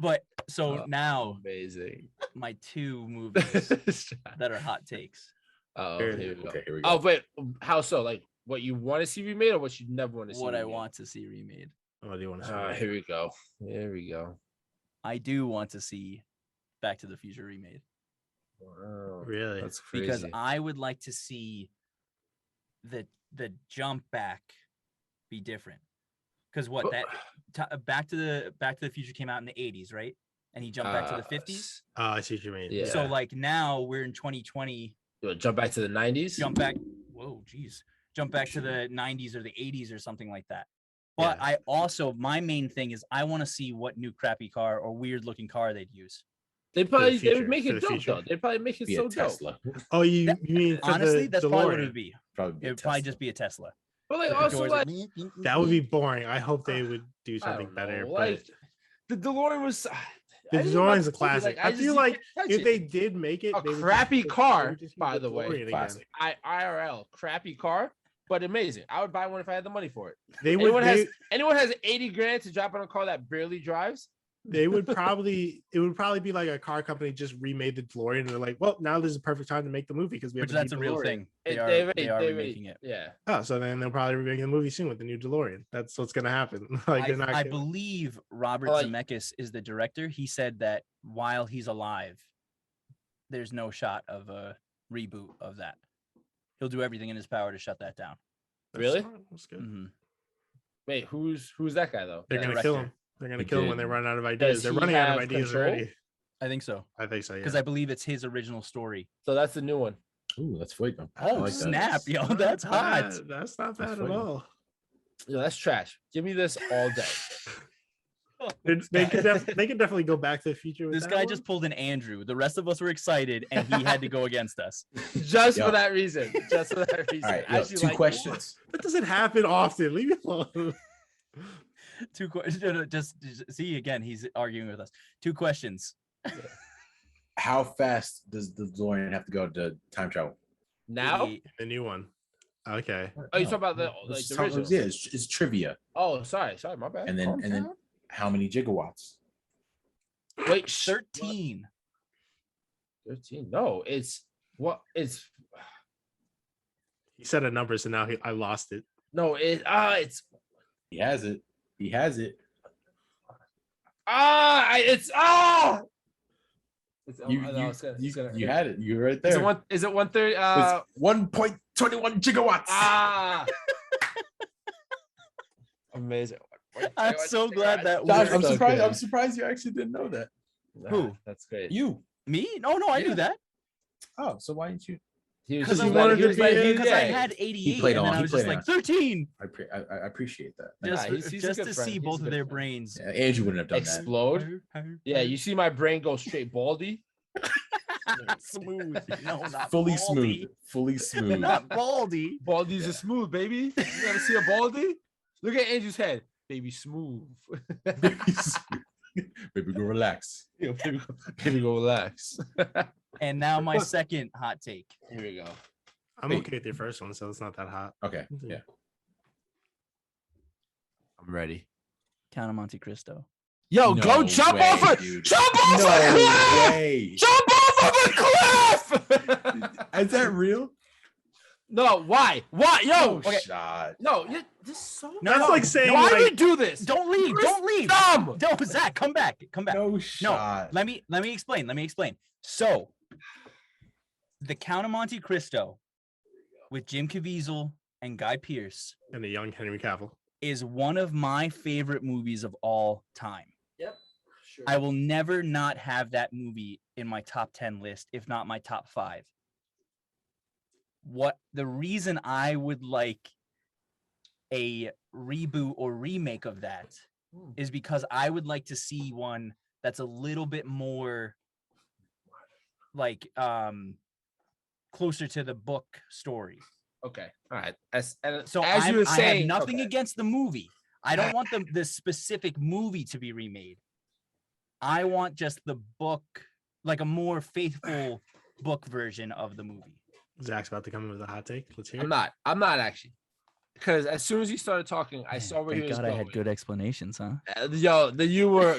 But so Oh, now Amazing. my 2 movies that are hot takes. Oh, Here- here we go. Okay, here we go. Oh, wait. How so? Like what you want to see remade or what you never want to see? What I remade? want to see remade. What do you want to say? Here we go. Here we go. I do want to see Back to the Future remade Wow. Really? That's crazy. because I would like to see the jump back be different. Because what that Back to the Future came out in the 80s, right? And he jumped back to the 50s. Oh, I see what you mean. Yeah. So like now we're in 2020. You wanna jump back to the 90s. Jump back. Whoa, geez. Jump back to the 90s or the 80s or something like that. But Yeah. my main thing is I want to see what new crappy car or weird looking car they'd use. They future, would make for it the dope future. though. They'd probably make it Be so a dope. Tesla. Oh, you mean for Honestly, the that's probably what it DeLorean? would be. Probably It would probably just be a Tesla. But like The also doors are- like That would be boring. I hope they would do I something don't better. know, But like the DeLorean was. the I just love DeLorean's a the movie, classic. like, I just- feel you like can't touch if it. they did make it, A they would crappy just- car, they would just use by the the way. DeLorean again. Classic. IRL crappy car, but amazing. I would buy one if I had the money for it. They would. Anyone has 80 grand to drop on a car that barely drives? They would probably. It would probably be like a car company just remade the DeLorean, and they're like, "Well, now this is a perfect time to make the movie because we have Which a that's new a real DeLorean." thing. They They are already- remaking it. Yeah. Oh, so then they'll probably remake the movie soon with the new DeLorean. That's what's gonna happen. Like they're not. I gonna- believe Robert Like- Zemeckis is the director. He said that while he's alive, there's no shot of a reboot of that. He'll do everything in his power to shut that down. That's Really? smart. That's good. Mhm. Wait, who's that guy though? They're Yeah, gonna kill director. him. They're gonna He kill him when did. they run out of ideas. Does They're he running out of have ideas control? already. I think so. I think so. Yeah. Because I believe it's his original story. So that's the new one. Ooh, that's fuego. I Oh, like that. snap, yo. Not That's hot. bad. That's not That's bad at funny. all. Yo, that's trash. Give me this all day. They could definitely go back to the future. With This that guy one. just pulled an Andrew. The rest of us were excited, and he had to go against us. Just Yo. for that reason. Just for that reason. All right, I yo, actually two like questions. That doesn't happen often. Leave me alone. Two questions. Just see again. He's arguing with us. Two questions. How fast does the DeLorean have to go to time travel? Now? The- The new one. Okay. Oh, you talking about the This like is the how- original? Yeah, it's trivia. Oh, sorry, my bad. And then Calm and then down. how many gigawatts? Wait, 13. 13. No, it's what it's He said a number, so now I lost it. no, it's He has it. He has it. it's It's, You, I know, you, it's gonna- you, it's gonna- you had it. You were right Is there. it one? Is it 130? It's 1.21 gigawatts. Amazing. I'm so glad that Josh, was I'm so surprised. good. I'm surprised you actually didn't know that. Who? That's great. You. me. No, I Yeah. knew that Oh, so why didn't you? He was Because just he letting- wanted he to was be letting in- you because I gay. had 88, played and then on- I he was just played like on. 13, I appreciate that. just, Nah, he's a just good to friend. see He's a both of good their friend. brains Yeah, Andrew wouldn't have done explode. Yeah, you see my brain go straight baldy. smooth. No, that. not Fully baldy. smooth. Fully smooth. Not baldy. Baldies are smooth, baby. You gotta see a baldy? Look at Andrew's head. Baby smooth. Baby, go relax. Yo, baby, go relax. And now my second hot take. Here we go. I'm Wait. okay with your first one, so it's not that hot. Okay. Yeah. I'm ready. Count of Monte Cristo. Yo, No go jump way, off it! dude. Jump off a No cliff! way. Jump off of a cliff! Is that real? No, why? Why? Yo, No okay. shot. No, this is so No, That's no, like saying why do we like, do this? Don't leave. Chris, Don't leave. Dumb. No, Zach, come back. Come back. No shot. Let me explain. So, the Count of Monte Cristo with Jim Caviezel and Guy Pearce and the young Henry Cavill. is one of my favorite movies of all time. Yep. Sure. I will never not have that movie in my top 10 list, if not my top 5. What the reason I would like a reboot or remake of that is because I would like to see one that's a little bit more like closer to the book story. Okay. All right. As So as you were I saying, have nothing okay. against the movie. I don't want the specific movie to be remade. I want just the book, like a more faithful book version of the movie. Zach's about to come in with a hot take. Let's hear it. I'm not actually. Because as soon as you started talking, I saw where he was going. explanations, huh? Yo, you were.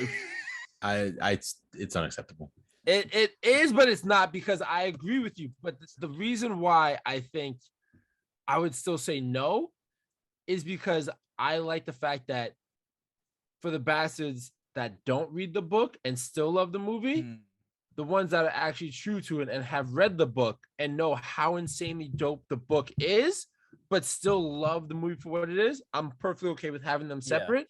It's unacceptable. It is, but it's not, because I agree with you. But the reason why I think I would still say no is because I like the fact that for the bastards that don't read the book and still love the movie, the ones that are actually true to it and have read the book and know how insanely dope the book is, but still love the movie for what it is, I'm perfectly okay with having them separate.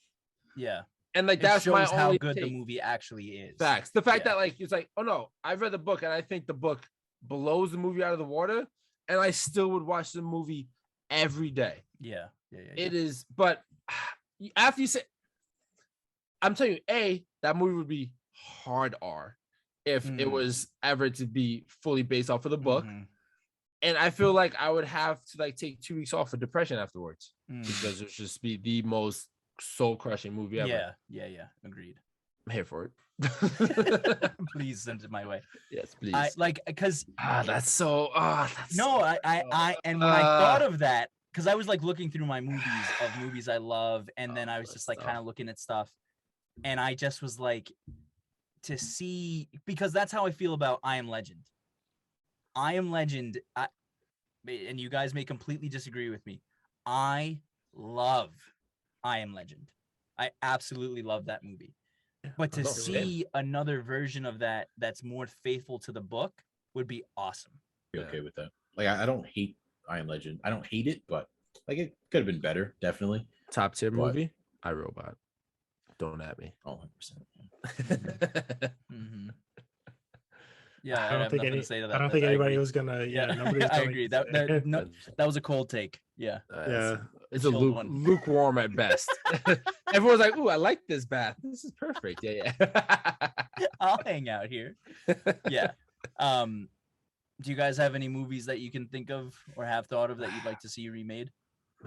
Yeah. And like It that's my shows how only good the take. movie actually is. Facts. The fact Yeah. that like it's like, oh no, I've read the book and I think the book blows the movie out of the water, and I still would watch the movie every day. Yeah. It is, but after you say, I'm telling you, that movie would be hard R if it was ever to be fully based off of the book. Mhm. And I feel like I would have to like take 2 weeks off for depression afterwards Mm. because it would just be the most soul crushing movie ever. Yeah. Agreed. I'm here for it. Please send it my way. Yes, please. I like because that's so. That's no, so, I and when I thought of that, because I was like looking through my movies I love, and then I was just like kind of looking at stuff, and I just was like, to see, because that's how I feel about I Am Legend. I Am Legend, and you guys may completely disagree with me. I love I Am Legend. I absolutely love that movie. But to see another version of that that's more faithful to the book would be awesome. Be okay with that. Like I don't hate I Am Legend. I don't hate it, but like it could have been better, definitely. top tier But- movie. I Robot. Don't at me. Oh, 100%. Mm-hmm. Yeah, I don't think anybody was gonna. Yeah, nobody's I gonna agree. say- That was a cold take. Yeah. Yeah. It's a Chilled one. lukewarm at best. Everyone's like, "Ooh, I like this bath. This is perfect." Yeah. I'll hang out here. Yeah. Do you guys have any movies that you can think of or have thought of that you'd like to see remade?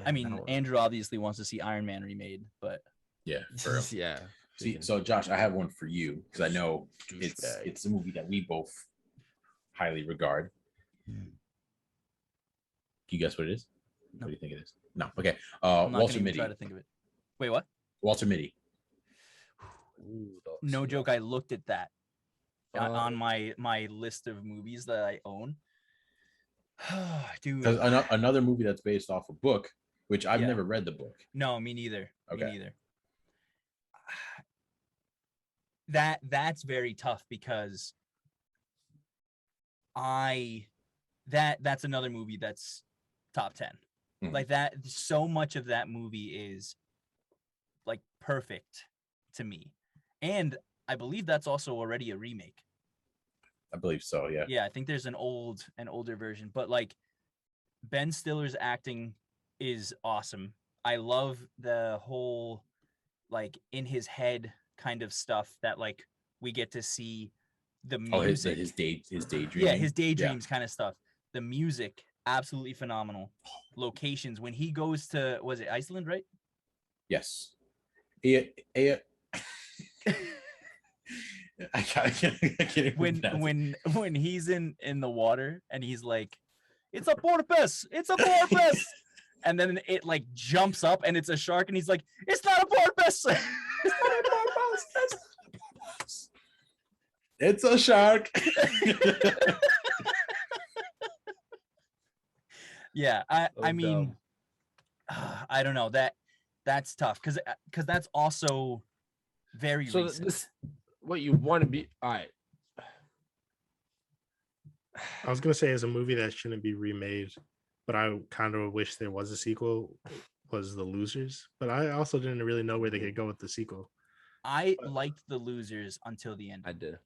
I mean, Andrew obviously wants to see Iron Man remade, but Yeah, for real. yeah. See, so Josh, I have one for you because I know it's a movie that we both highly regard. Can you guess what it is? No. What do you think it is? No. Okay. I'm not Walter gonna even Mitty. try to think of it. Wait, what? Walter Mitty. No joke. I looked at that on my list of movies that I own. Dude. Because another movie that's based off a book, which I've Yeah. never read the book. No, me neither. Okay. Me neither. That's very tough because that's another movie that's top 10. Mhm. Like that, so much of that movie is like perfect to me. And I believe that's also already a remake. I believe so. Yeah. Yeah, I think there's an older version, but like Ben Stiller's acting is awesome. I love the whole like in his head kind of stuff that like we get to see the music. His daydream. Yeah, his daydreams kind of stuff. The music, absolutely phenomenal. Locations when he goes to, was it Iceland, right? Yes. I can't When he's in the water and he's like, it's a porpoise, and then it like jumps up and it's a shark and he's like, it's not a porpoise. It's not a porpoise. It's a shark. Yeah, I mean, I don't know, that's tough because that's also very recent. This, what you want to be, all right. I was gonna say as a movie that shouldn't be remade, but I kind of wish there was a sequel. Was The Losers, but I also didn't really know where they could go with the sequel. I liked The Losers until the end. I did.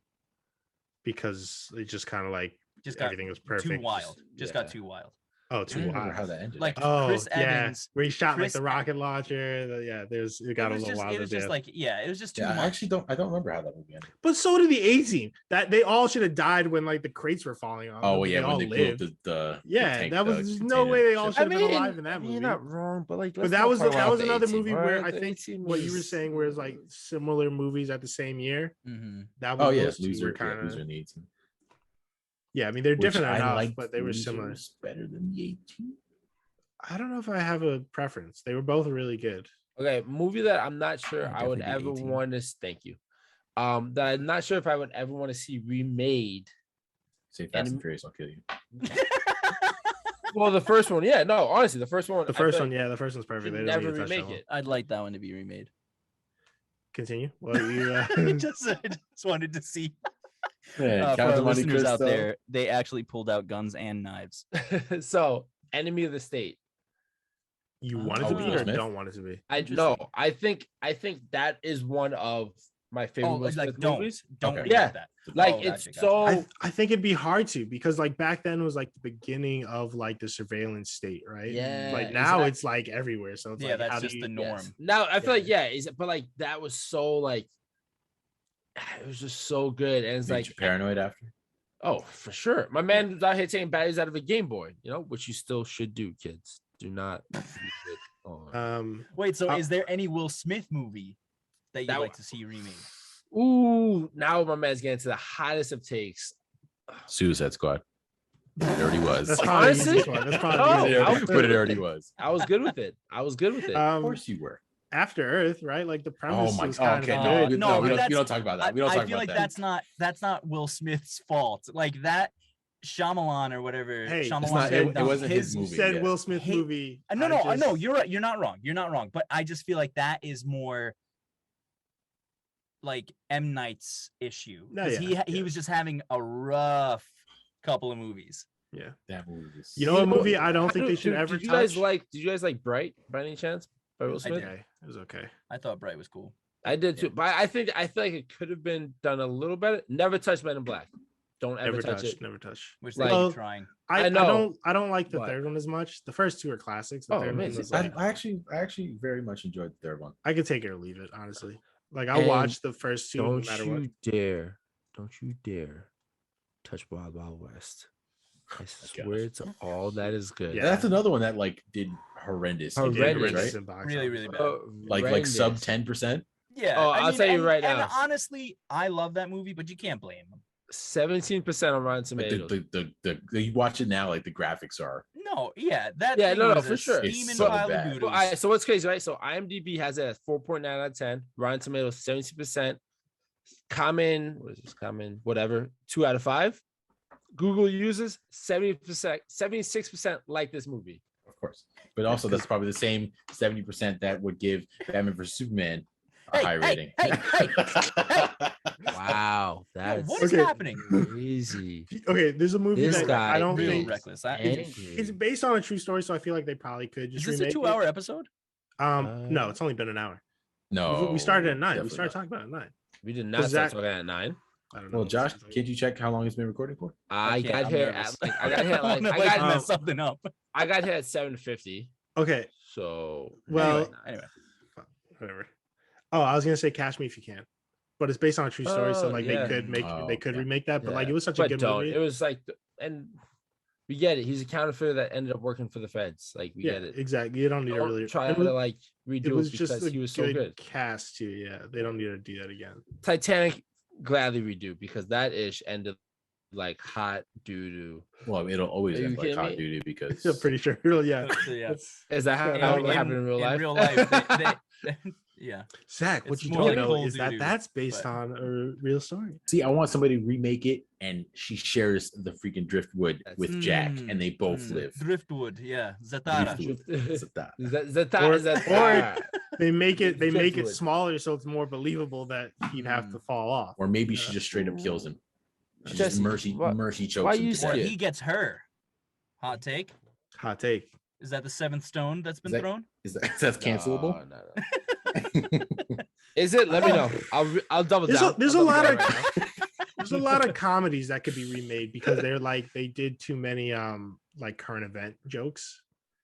Because it just kind of like Just got everything was perfect. too wild. Just got yeah. too wild. Oh, I too don't remember wild. how that ended. Like Oh, Chris yeah, Evans, where he shot Chris like the rocket launcher. It got a little wild. It was just like, yeah, it was just too I much. actually don't remember how that movie ended. But so did the A team. That they all should have died when like the crates were falling on. Oh them, but yeah, they when all they blew up lived. the Yeah, tank, that was the there's no container way they all ship. should have been alive in that movie. You're not wrong, but like, But that was another movie where I think what you were saying was like similar movies at the same year. Mm-hmm. That Oh was yeah, those two loser, were kind loser of in the 18. yeah. I mean they're different Which I enough, liked but they were similar. Losers better than the 18. I don't know if I have a preference. They were both really good. Okay, movie that I'm not sure Yeah, I would definitely ever the 18. want to. Thank you. That I'm not sure if I would ever want to see remade. Say Fast and And- Furious, I'll kill you. Well, the first one, yeah, no, honestly, the first one. The I first feel one, like yeah, the first one's perfect. should They don't never need to touch that remake one. it. I'd like that one to be remade. Continue. What you? I just wanted to see. Yeah, For Count our the Monte listeners out Cristo. there, they actually pulled out guns and knives. So, Enemy of the State. You want it Oh, to with be Will or Smith? don't want it to be? I Interesting. no, I think that is one of my favorite Oh, Will like Smith don't movies. don't Okay. remake Yeah. that. Like Oh, it's gotcha. so I think it'd be hard to because like back then was like the beginning of like the surveillance state, right? yeah. Like now exactly. it's like everywhere. So it's Yeah, like that's how do just you, the norm. Yes. Now I feel like Yeah. but like that was so like it was just so good, and it's Made like you paranoid after. oh for sure. My man was out here taking batteries out of a Game Boy, which you still should do, kids. Do not use it on. Wait, so Uh, is there any Will Smith movie that you'd That like one- to see remade? Ooh, now my man's getting to the hottest of takes. Suicide Squad. It already was. That's probably the Honestly, easiest one. That's probably no, the easiest I was one. but it already was. I was good with it. I was good with it. Of course you were. After Earth, right? Like the premise Oh my was god. kind Okay, of no, good. No, we but don't talk about that. We don't I talk feel about like that. that's not Will Smith's fault. Like that Shyamalan or whatever. Hey, it's Shyamalan not- said, it wasn't his You movie. said yeah. Will Smith Hey, movie. No, I know just- you're right. You're not wrong. You're not wrong. But I just feel like that is more like M. Night's issue. No, 'Cause yeah, he was just having a rough couple of movies. Yeah. That movie was You know a movie I don't think they should Dude, ever Did you touch? guys like Bright by any chance? By Will It was Smith? okay. It was okay. I thought Bright was cool. I did too, but I feel like it could have been done a little better. Never touch Men in Black. Don't ever Never touch touch. it. Never touch. Which Like- they Well, keep trying. I know, don't like the but- third one as much. The first two are classics. The Oh, third one amazing. was I, like I actually very much enjoyed the third one. I could take it or leave it, honestly. Like I'll And watch the first two no Don't matter you what. don't you dare touch Wild Wild West. I God. swear to all that is good. Yeah. That's another one that like did horrendous. in It did Horrendous. numbers, horrendous right? in box Really, office. really bad. Like sub Horrendous. 10%. Yeah. Oh, I I'll mean, tell you and- right and now. honestly, I love that movie, but you can't blame him. 17% on Rotten Like Tomatoes. the you watch it now, like the graphics are. No, yeah, that Yeah, thing no, was for a sure. It's steaming so pile bad. of So, doodles. so what's crazy, right? So IMDb has it at 4.9 out of 10. Rotten Tomatoes 70%. Common, what is this? Common, whatever, 2 out of 5. Google users 70%, 76% like this movie. Of course. But also that's probably the same 70% that would give Batman vs Superman a Hey, high hey, rating. hey, Wow, Yo, that's what is Okay. happening? crazy. Okay, there's a movie This that guy I don't Real think reckless. it's based on a true story, so I feel like they probably could Is just this a remake 2-hour episode? it. No, it's only been an hour. No. We started at 9. We definitely started not. talking about it at 9. We did not Is start that- talking at 9. I don't know. Well, Josh, can't you check how long it's been recording for? I can't, got I'm here nervous. at like I got here at I like wanna, I got, um, mess something up. I got here at 7:50. Okay, So well, Anyway. whatever. Oh, I was gonna say Catch Me If You Can, but it's based on a true story, so Oh, like yeah. they could make Oh, they could yeah. remake that. But like yeah. it was such But a good don't. movie. It was like and we get it. He's a counterfeiter that ended up working for the feds. Like we Yeah, get it. exactly. You don't need to Don't really try it to was, like it redo was it just because a he was so good. cast too. Yeah, they don't need to do that again. Titanic gladly redo because that ish ended like hot doo doo. Well, it'll always Are you end like kidding hot me? duty because I'm pretty sure. Yeah. Yeah. That's- Is that how In- that in- happened in real life? In real life, yeah. Zach, what It's you more don't like know cold is that doo-doo, that's based but- on a real story. see, I want somebody to remake it and she shares the freaking driftwood That's- with Jack and they both live. Driftwood, yeah. Zatara. Driftwood. Is Zata. that They make it Driftwood. smaller so it's more believable that he'd have to fall off. Or maybe she just straight up kills him. She just Jesse, mercy why- chokes why him. you to Or death. scared? he gets her. Hot take. Hot take. Is that the 7th stone that's been that- thrown? Is that's cancelable? No. Is it? Let me know. I'll double There's down. there's a I'll lot double of down right now. there's a lot of comedies that could be remade because they're like they did too many like current event jokes.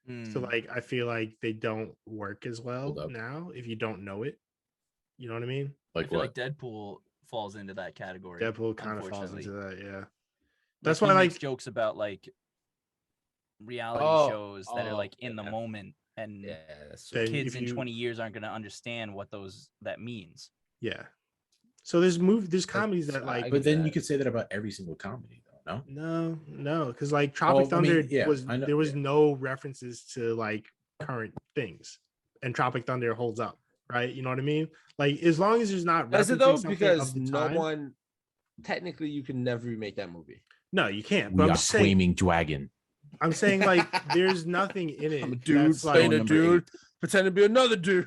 So Hmm. like I feel like they don't work as well Hold up. now if you don't know it. You know what I mean? I Like feel what? like Deadpool falls into that category. Deadpool kind of falls unfortunately. into that, yeah. Like, That's he why makes like jokes about like reality Oh, shows that are like in the yeah. moment, and Yeah, that's Then kids if in you- 20 years aren't going to understand what that means. yeah. So there's comedies that like I But get then that. you could say that about every single comedy, though. No. no, because like Tropic I mean, Thunder yeah, was I know- there was yeah. no references to like current things, and Tropic Thunder holds up, right? You know what I mean? Like as long as there's not Does it referencing though? something Because of the no time- one technically you can never remake that movie. No, you can't. We But are I'm saying flaming dragon. I'm saying like there's nothing in it. I'm a dude that's playing like, a dude, pretending to be another dude.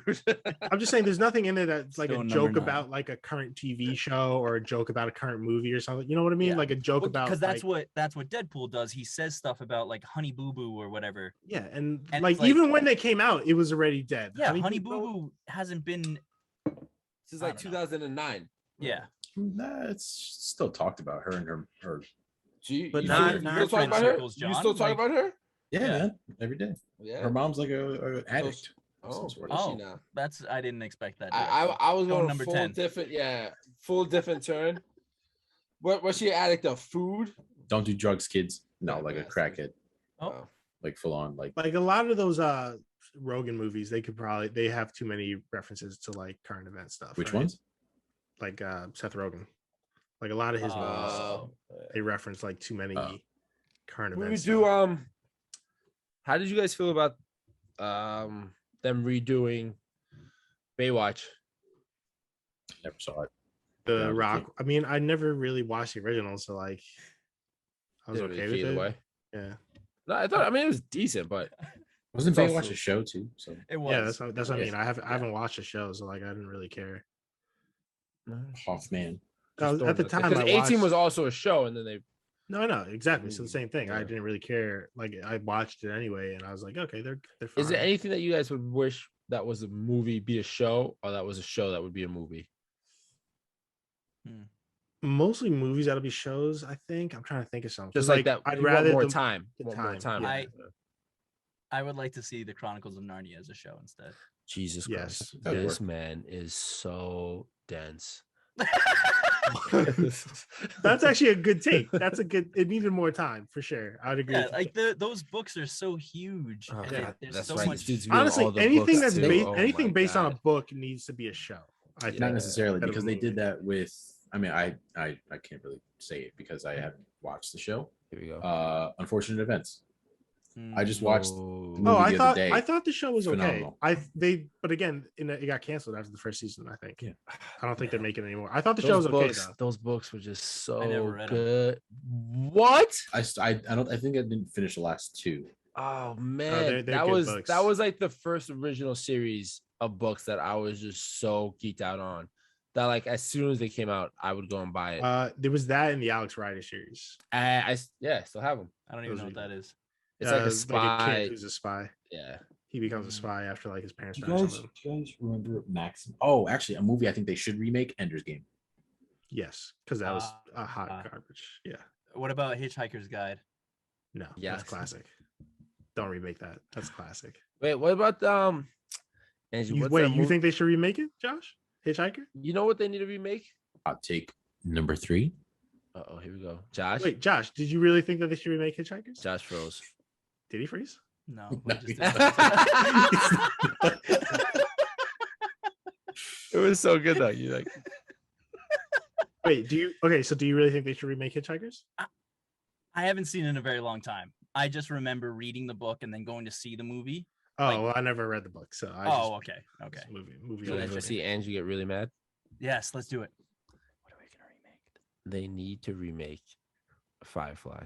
I'm just saying there's nothing in it that's like Still a number joke 9. about like a current TV show or a joke about a current movie or something. You know what I mean? Yeah. Like a joke about because that's like, what Deadpool does. He says stuff about like Honey Boo Boo or whatever. yeah, and And like it's like- even when they came out, it was already dead. Yeah, Honey Boo Boo hasn't been. This is I like don't know. 2009. Yeah, Nah, it's still talked about her and her. Gee, But you not- still, not you still talk friend about her? circles, You John, still talk like- about her? Yeah, Yeah. man, every day. Yeah. Her mom's like a addict. of some Oh, sort. is she Oh. now? that's I didn't expect that. I direction. I was Going going number full 10. different, full different turn. What was she addict of food? Don't do drugs, kids. No, Yeah, like a bastard. crackhead, Oh. like full on, like Like a lot of those Rogan movies, they have too many references to like current event stuff. which right? ones? Like Seth Rogen. Like a lot of his movies, Oh. they reference like too many current We events. do how did you guys feel about them redoing Baywatch? Never saw it. The Yeah, Rock. I mean, I never really watched the original, so like I was Didn't okay really with feel it. the way. Yeah. No, I mean it was decent, but Wasn't It's Baywatch also- a show too? So It was. Yeah, that's what I Yeah. mean. I haven't watched the show, so like I didn't really care. Hoffman. At the time, because I 18 watched, was also a show, and then they no, exactly. So the same thing. I Yeah. didn't really care. Like I watched it anyway, and I was like, okay, they're fine. is there anything that you guys would wish that was a movie be a show, or that was a show that would be a movie? Mostly movies that'll be shows. I think I'm trying to think of something. Just 'Cause, like that. I'd you want rather more the- time. the Want more time, time. yeah. I would like to see the Chronicles of Narnia as a show instead. Jesus Yes, Christ, that would this work. man is so dense. That's actually a good take. That's a good. It needed more time for sure. I'd agree. Yeah, with like those books are so huge. Oh, and God, there's that's so right. much. This dude's reading honestly, all the anything books, that's too. based Oh anything my based on a God. book needs to be a show. I think. Not necessarily Instead of a because they did movie. that with. I mean, I can't really say it because I haven't watched the show. Here we go. Unfortunate Events. I just Mm, watched. Oh. movie Oh, I the thought other day. I thought the show was Phenomenal. okay. But again, it got canceled after the first season. I think. Yeah. I don't think they're making it anymore. I thought the Those show was okay books, though. those books were just so never read 'em. good. What? I don't. I think I didn't finish the last two. Oh man, they're that good was books. that was like the first original series of books that I was just so geeked out on. That like as soon as they came out, I would go and buy it. There was that in the Alex Rider series. I still have them. I don't even those know what are that is. It's like a kid spy. who's a spy. Yeah. He becomes a Mm. spy after like his parents Do die. or you something. guys remember Max? Oh, actually, a movie I think they should remake, Ender's Game. Yes, because that was a hot uh, garbage. Yeah. What about Hitchhiker's Guide? No. Yes. That's classic. Don't remake that. That's classic. Wait, what about Angie? You, what's wait, that you movie- think they should remake it, Josh? Hitchhiker? you know what they need to remake? Hot take number 3. Oh, here we go. Josh. Wait, Josh, did you really think that they should remake Hitchhikers? Josh froze. Did he freeze? No. No, we just he's did- It was so good though. You like Wait, do you really think they should remake Hitchhikers? I haven't seen it in a very long time. I just remember reading the book and then going to see the movie. Oh, Like- well, I never read the book, so I Oh, okay. Okay. just movie. you guys only. want to see Angie get really mad? Yes, let's do it. What are we gonna remake? They need to remake Firefly.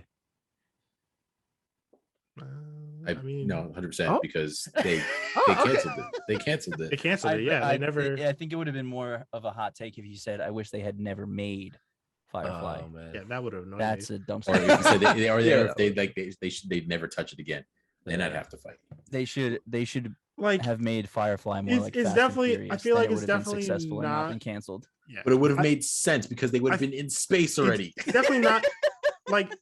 I mean, no, 100% Oh. because they Oh, okay. canceled it. They canceled they it. canceled it. Yeah, they never. I think it would have been more of a hot take if you said, "I wish they had never made Firefly." Oh man. Yeah, that would have annoyed That's me. a dumb. Or if you said Yeah. if they like they'd never touch it again, then I'd Yeah. have to fight. They should Like, have made Firefly more It's- like it's Fast and definitely- I Furious, feel then like it it's would have been definitely successful and not not- been canceled. yeah, But it would have I- made sense because they would have I- been in space already. It's definitely not like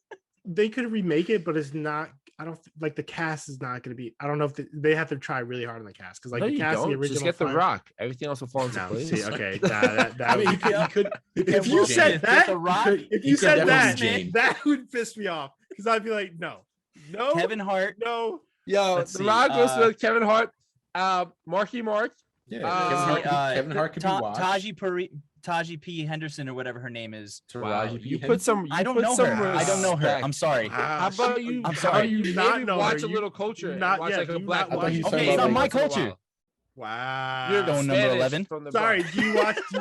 they could remake it, but it's not. I don't like the cast is not going to be. I don't know if they have to try really hard on the cast because like No, the you cast in the don't. original. Just get the Fire- Rock. Everything else will fall into No, place. see, okay, that I mean, would you could. if Yeah, you Will said Smith, that, get The Rock, if he you could said definitely that, Jane. that would piss me off because I'd be like, no, Kevin Hart. no. Yo, Let's The see, Rock, Will Smith, Kevin Hart, Marky Mark. Yeah, Uh, Kevin Hart could be watched. Taji P. Henderson or whatever her name is. Taraji P. You Henson? put some. I You don't put know some her. I don't know her. respect. I'm sorry. How about you? I'm how sorry. about You you not maybe know watch her. a You- little culture? not- and watch yeah, like a you black. not I thought he was watch- talking Okay, it's about, not my like, culture. Wow. You're Going number Spanish 11? from the Sorry, back. do you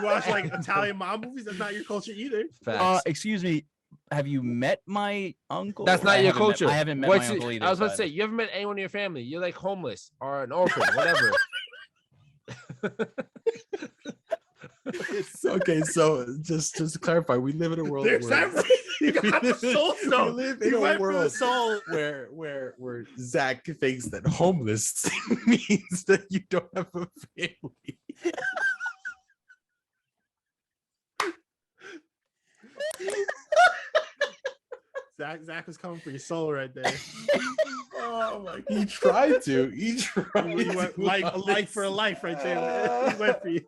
watch like Italian mob movies? That's not your culture either. Facts. Excuse me. have you met my uncle? That's not I your haven't met- culture. I haven't met What's my it- uncle either. I was about so to say, you haven't met anyone in your family. You're like homeless or an orphan, whatever. It's okay. So just to clarify, we live in a world There's where that. You got the soul we stone. live in You a went for the world soul. where Zach thinks that homeless means that you don't have a family. Zach was coming for your soul right there. Oh my! He tried to. He tried. You went to, life for a life right there. He went for you.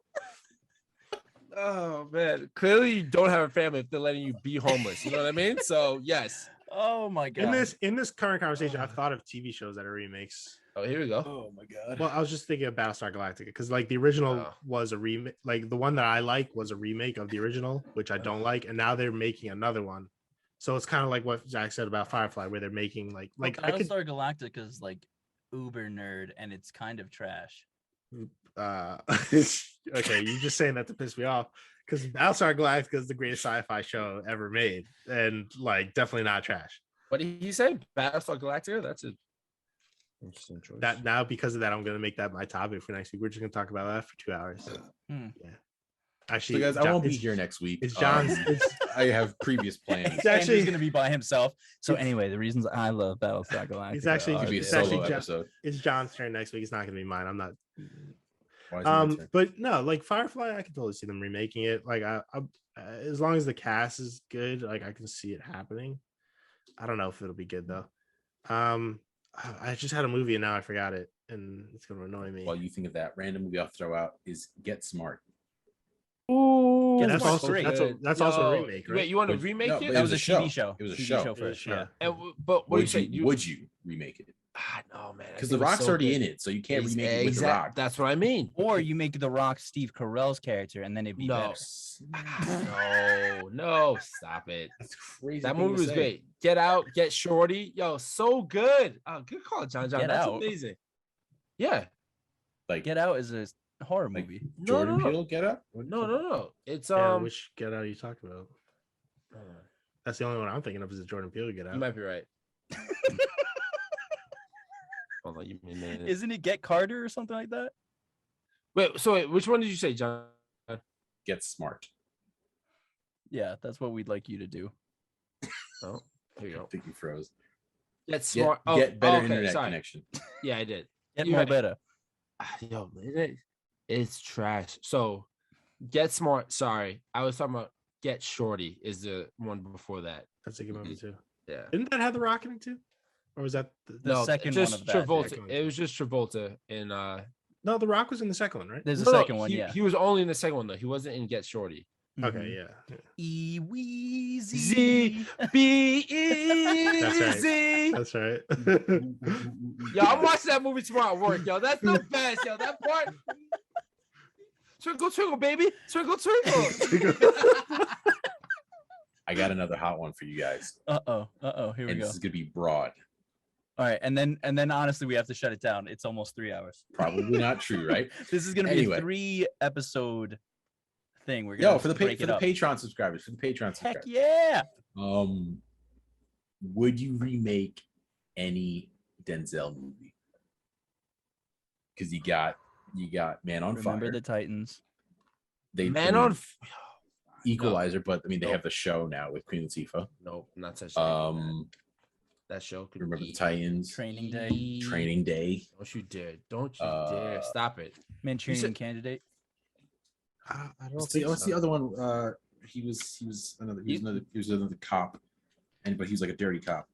Oh man, clearly you don't have a family if they're letting you be homeless. You know what I mean? So yes. Oh my god. In this current conversation, I've thought of TV shows that are remakes. Oh, here we go. Oh my god! Well, I was just thinking of Battlestar Galactica because like the original Oh. was a remake. Like the one that I like was a remake of the original, which I don't like, and now they're making another one. So it's kind of like what Zach said about Firefly, where they're making like I could Battlestar Galactica is like uber nerd, and it's kind of trash. okay, you just saying that to piss me off because Battlestar Galactica is the greatest sci-fi show ever made, and like definitely not trash. What did he say? Battlestar Galactica? That's a interesting choice. That now because of that, I'm gonna make that my topic for next week. We're just gonna talk about that for 2 hours. Hmm. Yeah. So Actually, guys, I won't be it's- here next week. It's John's. I have previous plans. It's actually- Andrew's gonna be by himself. So It's- anyway, the reasons I love Battlestar Galactica. It's actually- It'll be a It's solo actually episode. It's John's turn next week. It's not gonna be mine. I'm not. Why is it my turn? But no, like Firefly, I can totally see them remaking it. Like I as long as the cast is good, like I can see it happening. I don't know if it'll be good though. I just had a movie and now I forgot it, and it's gonna annoy me. While you think of that, random movie I'll throw out is Get Smart. Ooh, Yeah, that's Smart's also great. that's also a remake, right? Wait, you want to Which- remake no, it? but That it was was a a TV show. show. It was a TV show. show first. Yeah. Yeah. But what do you say? Would you remake it? No, man. I Because think The it's Rock's so already good. in it, so you can't Ex- remake it with The exact- Rock. That's what I mean. Or you make The Rock Steve Carell's character, and then it'd be No. better. No, stop it. That's crazy. That thing to movie was say. great. Get Out, Get Shorty. Yo, so good. Oh, good call, John. Get That's Out. amazing. Yeah. Like Get Out is a horror Like, movie. Jordan no. Peele, Get Up. No. It's Yeah, which Get Out are you talking about? uh, That's the only one I'm thinking of is the Jordan Peele Get Out. you might be right. Hold on, you mean Isn't it Get Carter or something like that? wait, which one did you say, John? Get Smart. Yeah, that's what we'd like you to do. Oh, here you I go. think you froze. Get smart. Get better okay, internet sorry. connection. Yeah, I did. Get You're more right. better. Yo, it's trash. So, Get Smart. Sorry, I was talking about Get Shorty. Is the one before that? That's a good movie too. Yeah. Didn't that have The Rock in it too? Or was that The second one just of that. Travolta. Second one. It was just Travolta in. No, The Rock was in the second one, right? There's a No, second one, he, yeah. He was only in the second one though. He wasn't in Get Shorty. Okay, yeah. Easy. Z be That's easy. That's right. Yo, I'm watching that movie tomorrow at work. Yo, that's the best. Yo, that part. Twinkle, twinkle, baby. Twinkle, twinkle. I got another hot one for you guys, Uh oh. Here we and go. this is gonna be broad. All right, and then honestly, we have to shut it down. It's almost 3 hours. Probably not true, right? This is gonna be Anyway. a 3-episode thing. We're gonna Yo, for the break it up. Patreon subscribers, Heck subscribers. yeah! Would you remake any Denzel movie? Because you got Man on Remember Fire. the Titans. They Man I mean, on. Equalizer, but I mean they No. have the show now with Queen Latifah. Nope, not such. that show could Remember be the Titans. Training Day. Training Day. Don't you dare! Don't you dare! Stop it! Manchurian said- Candidate. I don't What's think the so. other one? He was another cop, but he was like a dirty cop.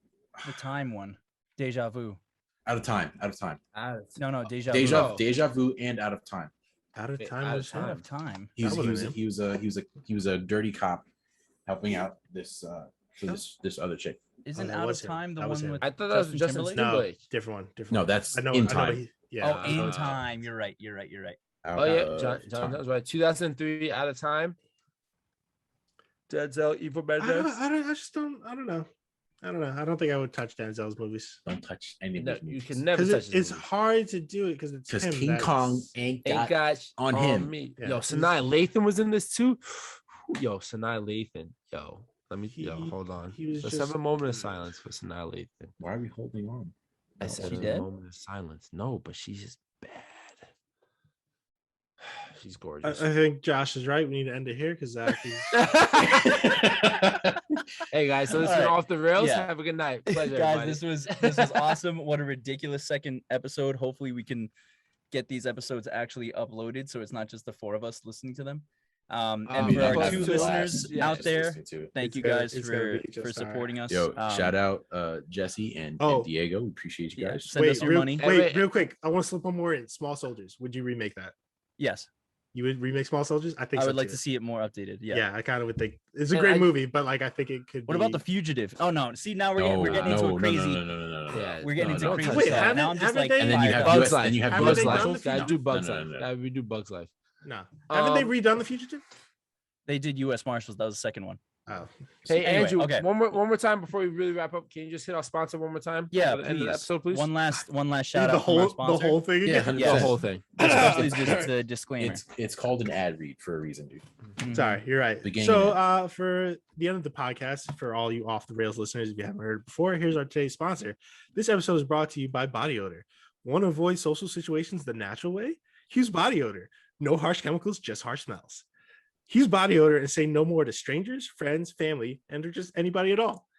The time one. Deja Vu. Out of time. No, Deja Vu. And Out of time. Out of Wait, time Out was of Out him. of time. He That wasn't him. was a dirty cop helping out this other chick. Isn't that Out was of him. Time the That was one him. with I thought that was Justin Timberlake? No, Timberlake. different one. Different No, one. that's I know. In I know Time. he- yeah. Oh, I know In he- Time. You're right. Out Oh yeah, of John time. was right. 2003, Out of Time. Denzel, Evil Mendez. I just don't. I don't know. I don't think I would touch Denzel's movies Don't touch any of No, those you movies. can never touch because his it's movie. hard to do it because it's Because him. King That's- Kong ain't Ain't got got on him. me. Yeah. Yo, Sanaa Lathan was in this too. Yo, Sanaa Lathan. Yo, Let me hold on. he was Let's just- have a moment of silence for Sanaa Lathan. Why are we holding on? I Oh, said she a dead? moment of silence. No, but she's just bad. She's I gorgeous. think Josh is right. We need to end it here because Zach is. Hey guys, so this All has been right. off the rails. Yeah. Have a good night. Pleasure, Guys, everybody. this was awesome. What a ridiculous second episode. Hopefully we can get these episodes actually uploaded so it's not just the four of us listening to them. And Um, for our but two to- listeners yeah, out just there, listening to it. thank It's you gonna- guys it's gonna for be just supporting us. Yo, shout out Jesse and Diego. We appreciate you yeah, guys. send us your real, money. Wait, Wait. real quick. I want to slip one more in. Small Soldiers. Would you remake that? Yes, You would remake Small Soldiers? I think I so would like too. to see it more updated. Yeah. Yeah, I kind of would think it's a And great I- movie, but like I think it could. What about the Fugitive? Oh no! See, now we're getting into no, a crazy. No. Yeah, We're getting into no, crazy no. Wait, stuff. haven't- Now I'm just haven't like, they- And then you have fired up. Bugs US, Life. then you have Haven't US they done Marshals. the Gotta Fugitive? do Bugs No, Life. no, no. Gotta redo Bugs Life. No? Haven't they Um, redone the Fugitive? They did U.S. Marshals. That was the second one. Oh, Hey Anyway, Andrew, okay. one more time before we really wrap up. Can you just hit our sponsor one more time? Yeah, for the end of the please. episode, please. One last shout the out from our whole sponsor. thing Yeah, again. 100%. Yeah. The whole thing. Especially just the disclaimer. It's called an ad read for a reason, dude. Mhm. Sorry, you're right. Beginning So, and for the end of the podcast, for all you off the rails listeners, if you haven't heard it before, here's our today's sponsor. This episode is brought to you by Body Odor. Want to avoid social situations the natural way? Use Body Odor. No harsh chemicals, just harsh smells. Use Body Odor and say no more to strangers, friends, family, and or just anybody at all.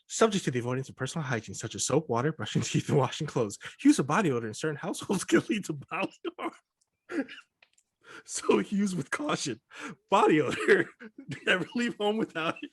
Subject to the avoidance of personal hygiene, such as soap, water, brushing teeth, and washing clothes. Use of body odor in certain households can lead to bodily harm. So use with caution. Body odor. Never leave home without it.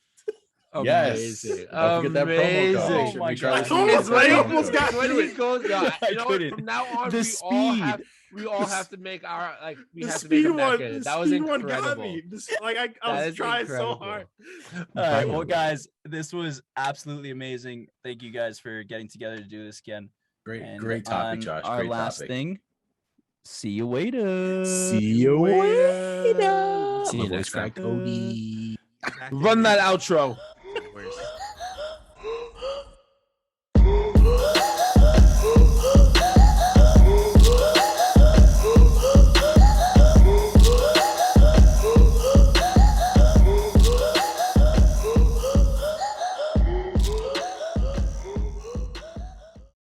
Yes. Amazing. Don't forget that promo code. Oh Make sure my make sure God. it's I It's when he almost got when to he it. goes, yeah, I you know what, couldn't. from now on, The we all have to make our we The have to make speed them that one, good. the That was speed one got incredible. me. I That was is trying incredible. so hard. All right, well, Bye. guys, this was absolutely amazing. Thank you guys for getting together to do this again. Great, And great topic, on Josh. Our Great last topic. thing. See you later. See you later. See you My voice next time. cracked. Odie. Run that outro.